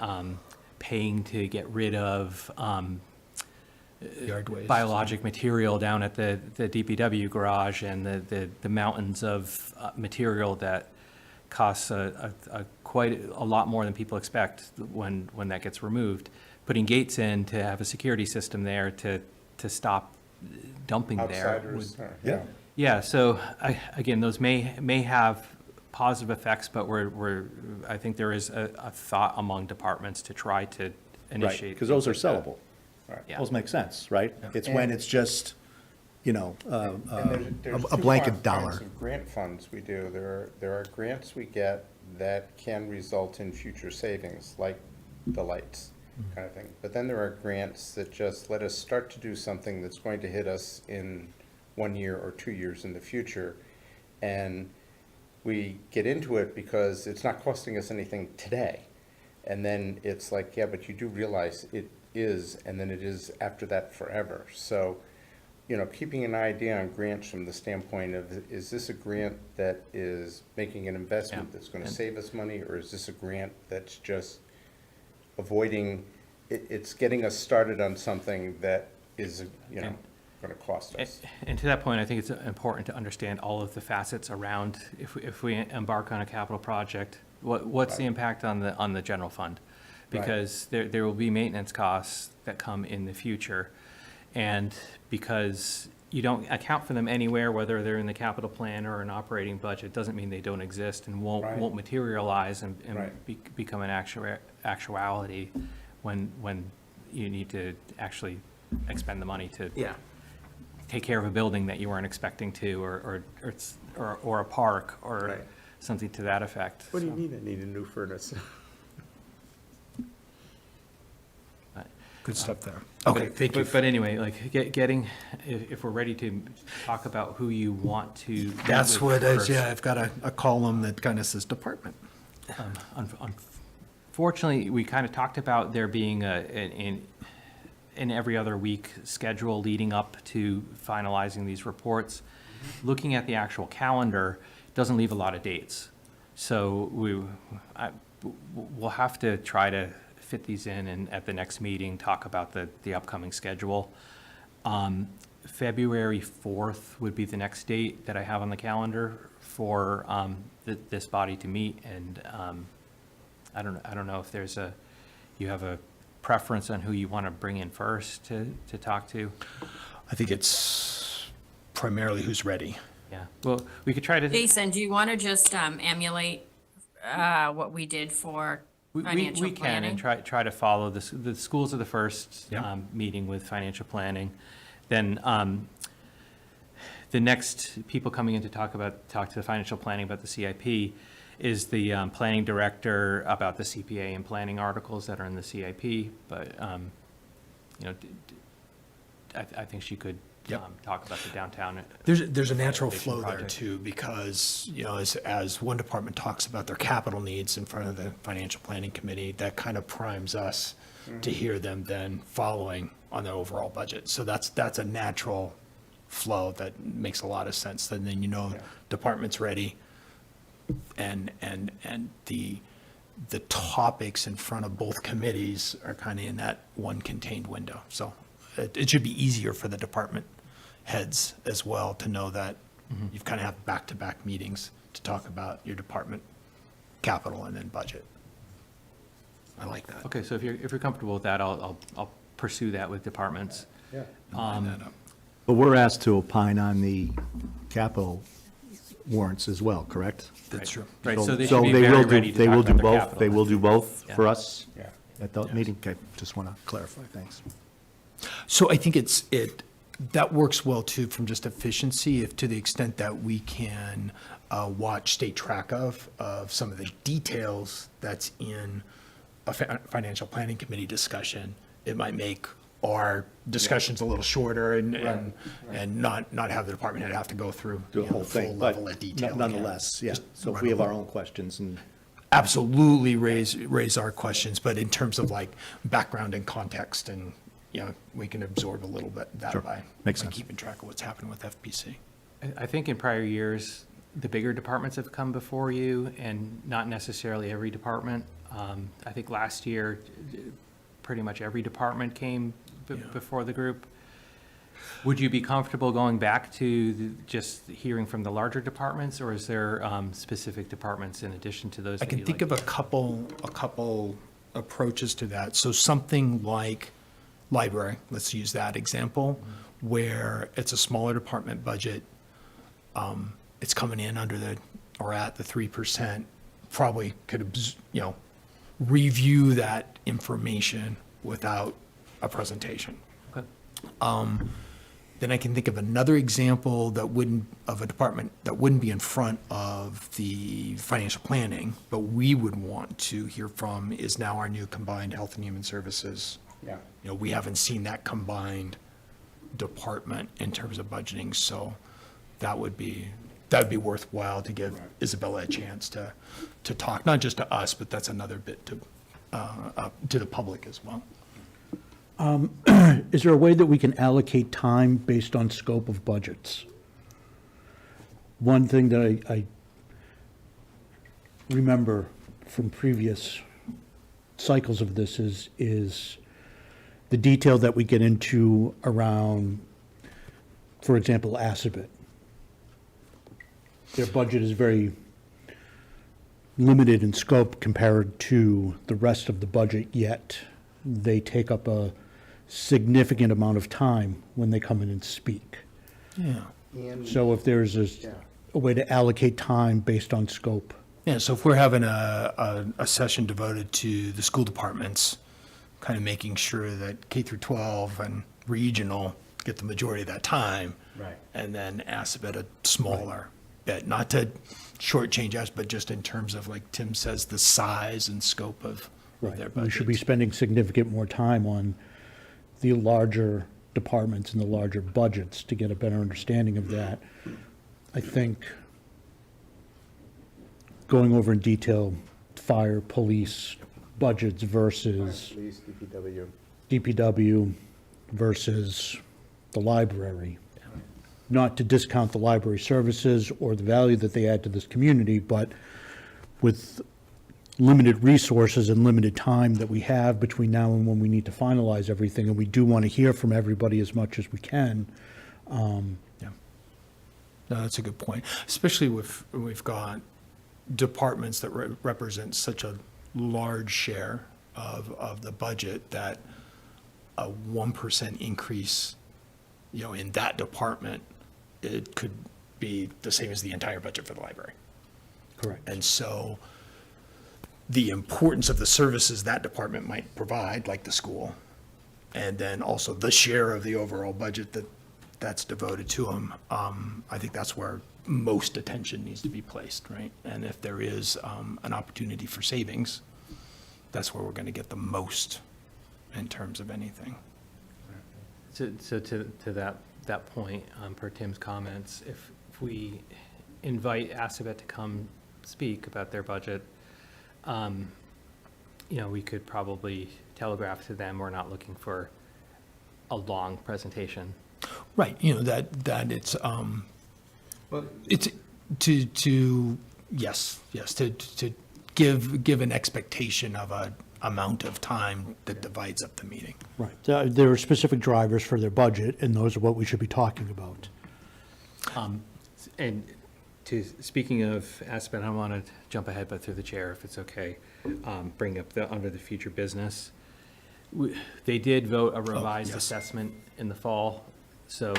paying to get rid of Yard waste. biologic material down at the DPW garage, and the mountains of material that costs quite a lot more than people expect when that gets removed. Putting gates in to have a security system there to stop dumping there. Outsiders, Yeah. Yeah, so again, those may have positive effects, but I think there is a thought among departments to try to Right, initiate. because those are things like that. sellable. Yeah. Those make sense, right? It's when it's just, And there's a two blanket kinds dollar. of grant funds we do. There are grants we get that can result in future savings, like the lights kind of thing. But then there are grants that just let us start to do something that's going to hit us in 1 year or 2 years in the future. And we get into it because it's not costing us anything today. And then it's like, yeah, but you do realize it is, and then it is after that forever. So, keeping an idea on grants from the standpoint of, is this a grant that is making an investment Yeah. that's going to save us money, or is this a grant that's just avoiding, it's getting us started on something that is, going to cost us? And to that point, I think it's important to understand all of the facets around, if we embark on a capital project, what's the impact on the general fund? Because there will be maintenance costs that come in the future. And because you don't account for them anywhere, whether they're in the capital plan or an operating budget, doesn't mean they don't exist and won't materialize and become an actuality when you need to actually expend the money to take care of a building that you weren't expecting to, or a park, or something to that effect. What do you mean I need a new furnace? Good stuff there. Okay, thank you. But anyway, like getting, if we're ready to talk about who you want to meet That's with what, first. I've got a column that kind of says department. Unfortunately, we kind of talked about there being an every other week schedule leading up to finalizing these reports. Looking at the actual calendar doesn't leave a lot of dates. So we'll have to try to fit these in and at the next meeting, talk about the upcoming schedule. February 4th would be the next date that I have on the calendar for this body to meet. And I don't know if you have a preference on who you want to bring in first to talk to. I think it's primarily who's ready. Yeah, well, we could try to. Jason, do you want to just emulate what we did for financial We can, planning? and try to follow this. The schools are the first Yeah. meeting with financial planning. Then the next people coming in to talk to the financial planning about the CIP is the planning director about the CPA and planning articles that are in the CIP. But I think she could Yep. talk about the downtown. There's a natural Rehabilitation flow there project. too, because, as one department talks about their capital needs in front of the financial planning committee, that kind of primes us to hear them then following on their overall budget. So that's a natural flow that makes a lot of sense. And then, department's ready, and the topics in front of both committees are kind of in that one contained window. So it should be easier for the department heads as well to know that you've kind of have back-to-back meetings to talk about your department capital and then budget. I like that. Okay, so if you're comfortable with that, I'll pursue that with departments. Yeah. Line that up. but we're asked to opine on the capital warrants as well, correct? That's true. Right, so they should be very will ready to They talk will do about their both, capital. they will do both for Yeah. us Yeah. at the meeting? Okay, just want to clarify, thanks. So I think that works well too from just efficiency, if to the extent that we can stay track of some of the details that's in a financial planning committee discussion, it might make our discussions a little shorter and not have the department head have to go through The whole full thing, but level of detail. nonetheless, yeah. So if we have our own questions and. Absolutely raise our questions, but in terms of like background and context and, we can absorb a little bit that Sure. by Makes sense. keeping track of what's happening with FPC. I think in prior years, the bigger departments have come before you, and not necessarily every department. I think last year, pretty much every department came before the group. Would you be comfortable going back to just hearing from the larger departments, or is there specific departments in addition to those? I can think of a couple approaches to that. So something like library, let's use that example, where it's a smaller department budget. It's coming in under or at the 3%, probably could, review that information without a presentation. Okay. Then I can think of another example of a department that wouldn't be in front of the financial planning, but we would want to hear from is now our new combined Health and Human Services. Yeah. We haven't seen that combined department in terms of budgeting, so that would be worthwhile to give Isabella a chance to talk, not just to us, but that's another bit to the public as well. Is there a way that we can allocate time based on scope of budgets? One thing that I remember from previous cycles of this is the detail that we get into around, for example, Assabet. Their budget is very limited in scope compared to the rest of the budget, yet they take up a significant amount of time when they come in and speak. Yeah. So if there's a way to allocate time based on scope. Yeah, so if we're having a session devoted to the school departments, kind of making sure that K through 12 and regional get the majority of that time. Right. And then Assabet a smaller bit, not to shortchange us, but just in terms of, like Tim says, the size and scope of their budget. We should be spending significant more time on the larger departments and the larger budgets to get a better understanding of that. I think going over in detail, fire, police budgets versus Police, DPW. DPW versus the library. Not to discount the library services or the value that they add to this community, but with limited resources and limited time that we have between now and when we need to finalize everything, and we do want to hear from everybody as much as we can. Yeah. No, that's a good point, especially we've got departments that represent such a large share of the budget that a 1% increase, in that department, it could be the same as the entire budget for the library. Correct. And so the importance of the services that department might provide, like the school, and then also the share of the overall budget that's devoted to them, I think that's where most attention needs to be placed, right? And if there is an opportunity for savings, that's where we're going to get the most in terms of anything. So to that point, per Tim's comments, if we invite Assabet to come speak about their budget, we could probably telegraph to them, we're not looking for a long presentation. Right, that it's, Well, it's to give an expectation of a amount of time that divides up the meeting. Right. There are specific drivers for their budget, and those are what we should be talking about. And speaking of Assabet, I want to jump ahead, but through the chair, if it's okay, bring up under the future business. They did vote a revised yes. assessment in the fall, so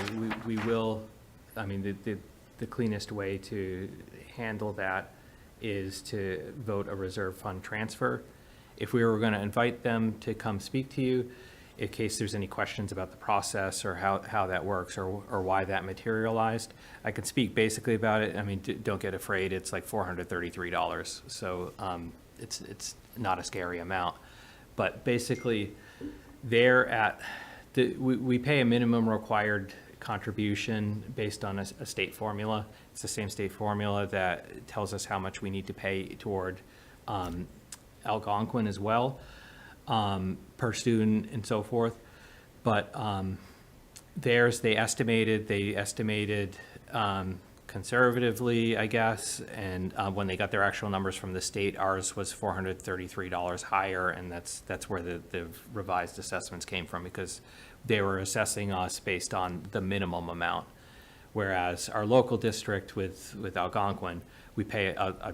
we will, the cleanest way to handle that is to vote a reserve fund transfer. If we were going to invite them to come speak to you, in case there's any questions about the process or how that works or why that materialized, I can speak basically about it. Don't get afraid. It's like $433. So it's not a scary amount. But basically, they're at, we pay a minimum required contribution based on a state formula. It's the same state formula that tells us how much we need to pay toward Algonquin as well, per student and so forth. But theirs, they estimated conservatively, I guess, and when they got their actual numbers from the state, ours was $433 higher, and that's where the revised assessments came from, because they were assessing us based on the minimum amount, whereas our local district with Algonquin, we pay a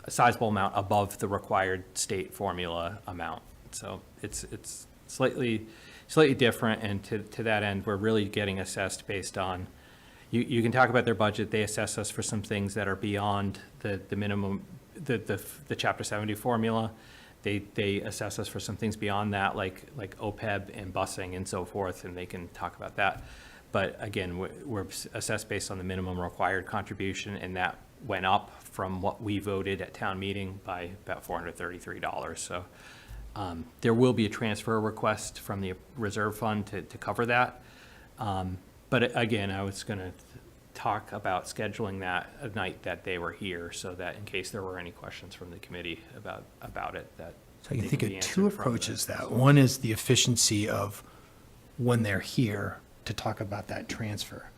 sizable amount above the required state formula amount. So it's slightly different, and to that end, we're really getting assessed based on, you can talk about their budget, they assess us for some things that are beyond the minimum, the Chapter 70 formula. They assess us for some things beyond that, like OPEB and busing and so forth, and they can talk about that. But again, we're assessed based on the minimum required contribution, and that went up from what we voted at town meeting by about $433. So there will be a transfer request from the reserve fund to cover that. But again, I was going to talk about scheduling that a night that they were here, so that in case there were any questions from the committee about it, that So I can they think can be of two answered from approaches that. One is the efficiency of when they're here to talk about that transfer.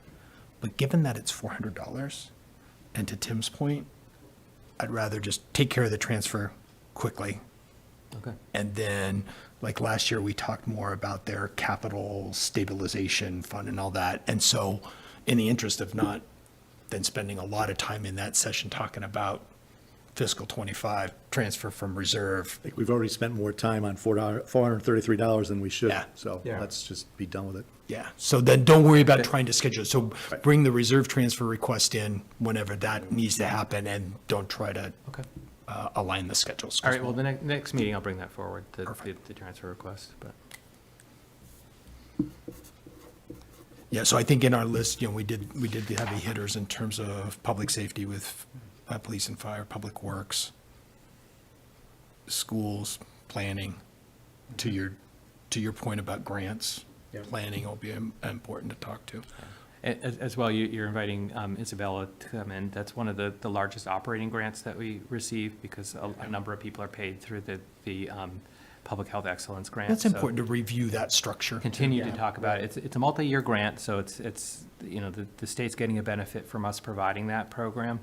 But given that it's $400, and to Tim's point, I'd rather just take care of the transfer quickly. Okay. And then, like last year, we talked more about their capital stabilization fund and all that. And so, in the interest of not then spending a lot of time in that session talking about fiscal '25 transfer from reserve, I think we've already spent more time on $433 than we should. Yeah. So Yeah. let's just be done with it. yeah. So then don't worry about trying to schedule. So bring the reserve transfer request in whenever that needs to happen, and don't try to Okay. align the schedules. All right, well, the next meeting, I'll bring that forward, the Perfect. transfer request, but. Yeah, so I think in our list, we did the heavy hitters in terms of public safety with police and fire, public works, schools, planning. To your point about grants, Yeah. planning will be important to talk to. As well, you're inviting Isabella to come in. That's one of the largest operating grants that we receive, because a number of people are paid through the Public Health Excellence Grant. That's So important to review that structure. Continue to talk about it. It's a multi-year grant, so it's the state's getting a benefit from us providing that program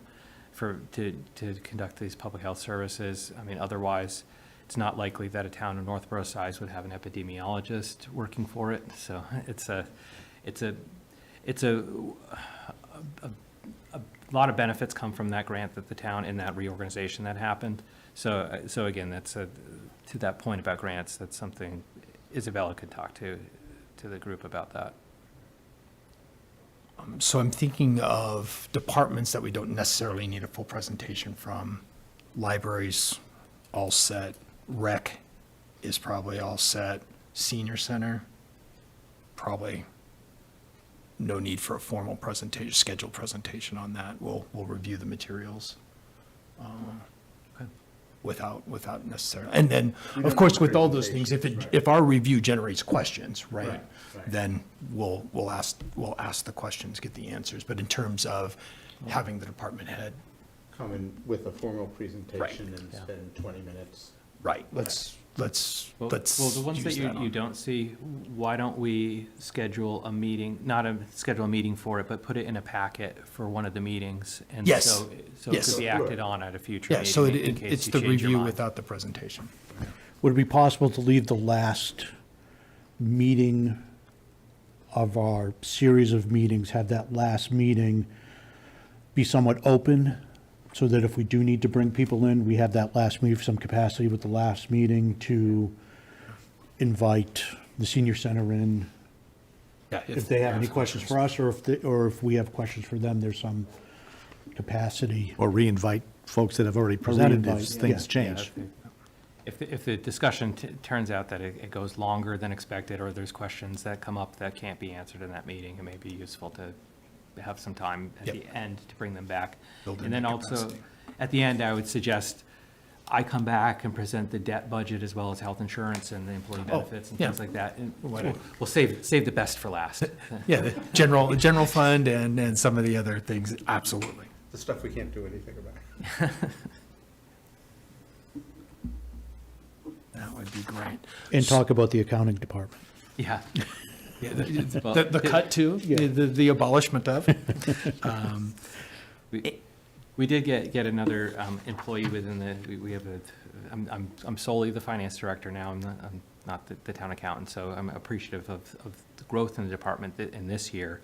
to conduct these public health services. I mean, otherwise, it's not likely that a town of Northborough size would have an epidemiologist working for it. So it's a lot of benefits come from that grant that the town, in that reorganization that happened. So again, to that point about grants, that's something Isabella could talk to the group about that. So I'm thinking of departments that we don't necessarily need a full presentation from. Libraries, all set. Rec is probably all set. Senior center, probably no need for a formal presentation, scheduled presentation on that. We'll review the materials Okay. without necessarily. And then, of course, with all those things, if our review generates questions, right, then we'll ask the questions, get the answers. But in terms of having the department head, Come in with a formal presentation and Yeah. spend 20 minutes. right, let's Well, the ones that use you on. don't see, why don't we schedule a meeting, schedule a meeting for it, but put it in a packet for one of the meetings? And Yes. so it Yes. could be acted on at a future Yeah, meeting. so in case it's you the change your review mind. without the presentation. Would it be possible to leave the last meeting of our series of meetings, have that last meeting be somewhat open, so that if we do need to bring people in, we have that last meeting for some capacity with the last meeting to invite the senior center in? Yeah, If they have any questions for us, or if we have questions for them, there's some capacity. Or re-invite folks that have already presented if re-invite, things yeah. change. If the discussion turns out that it goes longer than expected, or there's questions that come up that can't be answered in that meeting, it may be useful to have some time at Yep. the end to bring them back. Build in And then the also, capacity. at the end, I would suggest I come back and present the debt budget as well as health insurance and the employee benefits and yeah. things like that. And Whatever. we'll save the best for last. Yeah, the general fund and some of the other things, absolutely. The stuff we can't do anything about. That would be great. And talk about the accounting department. Yeah. Yeah, Well, the cut too, the abolishment of. We did get another employee within we have I'm solely the finance director now. I'm not the town accountant, so I'm appreciative of the growth in the department in this year.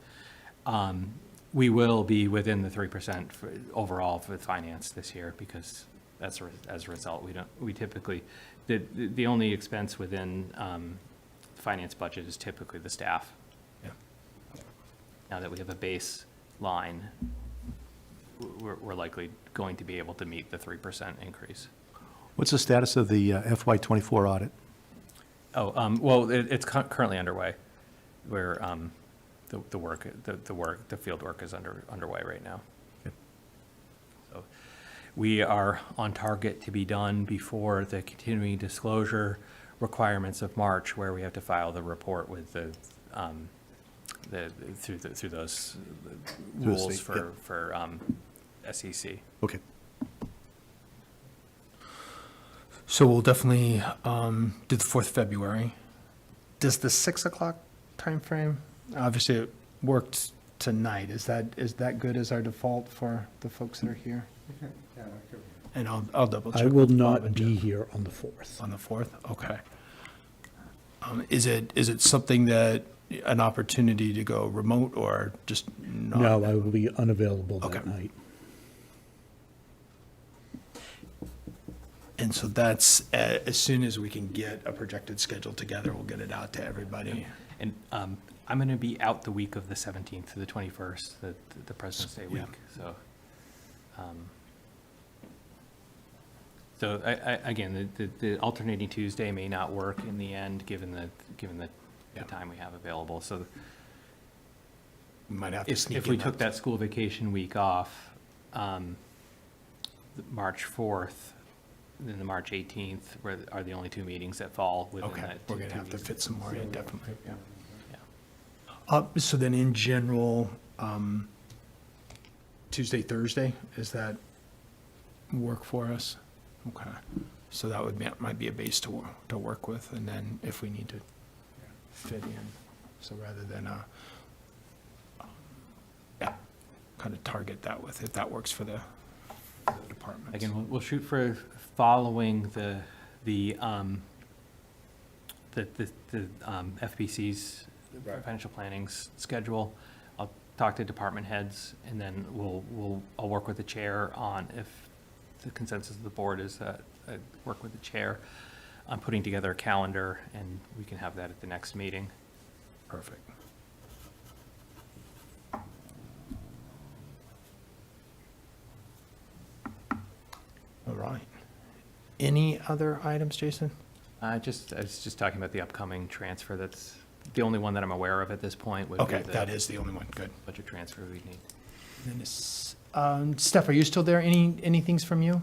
We will be within the 3% overall for finance this year because as a result, we typically, the only expense within the finance budget is typically the staff. Yeah. Now that we have a base line, we're likely going to be able to meet the 3% increase. What's the status of the FY '24 audit? Oh, well, it's currently underway, where the field work is underway right now. So we are on target to be done before the continuing disclosure requirements of March, where we have to file the report with through those rules state, yeah. for SEC. Okay. So we'll definitely do the 4th February. Does the 6 o'clock timeframe, obviously it worked tonight, is that good as our default for the folks that are here? Yeah, that could be. And I'll double check. I will with Bob not and be Jeff. here on the 4th. On the 4th, okay. Is it something that, an opportunity to go remote or just not? No, I will be unavailable that Okay. night. And so that's, as soon as we can get a projected schedule together, we'll get it out to everybody. And I'm going to be out the week of the 17th to the 21st, the President's Day week, so. So again, the alternating Tuesday may not work in the end, given the Yeah. time we have available. So We might have to sneak in. if we took that school vacation week off, March 4th, then the March 18th are the only two meetings that fall within Okay, that. we're going to two have to weeks. fit some more in, definitely, yeah. Yeah. So then in general, Tuesday, Thursday, is that work for us? Okay, so that might be a base to work with, and then if we need to fit in, so rather than, yeah, kind of target that with, if that works for the departments. Again, we'll shoot for following the FBC's Right. financial planning's schedule. I'll talk to department heads, and then I'll work with the chair on, if the consensus of the board is that I work with the chair on putting together a calendar, and we can have that at the next meeting. Perfect. All right. Any other items, Jason? I was just talking about the upcoming transfer. That's the only one that I'm aware of at this point. Would be Okay, the that is the only one, good. budget transfer we need. And then Steph, are you still there? Any things from you?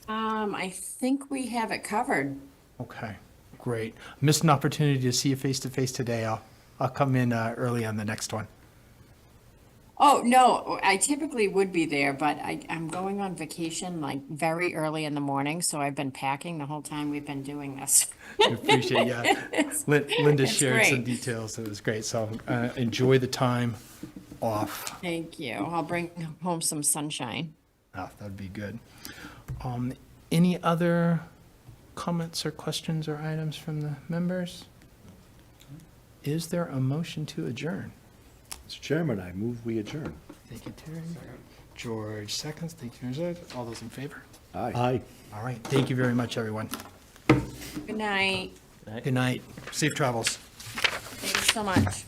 I think we have it covered. Okay, great. Missed an opportunity to see you face to face today. I'll come in early on the next one. Oh, no, I typically would be there, but I'm going on vacation like very early in the morning, so I've been packing the whole time we've been doing this. I appreciate you. Linda it's shared some great. details. It was great. So enjoy the time off. Thank you. I'll bring home some sunshine. That'd be good. Any other comments or questions or items from the members? Is there a motion to adjourn? Mr. Chairman, I move we adjourn. Thank you, Terry. George seconds. Thank you, Rizzo. All those in favor? Aye. All right. Thank you very much, everyone. Good night. Good night. Safe travels. Thank you so much.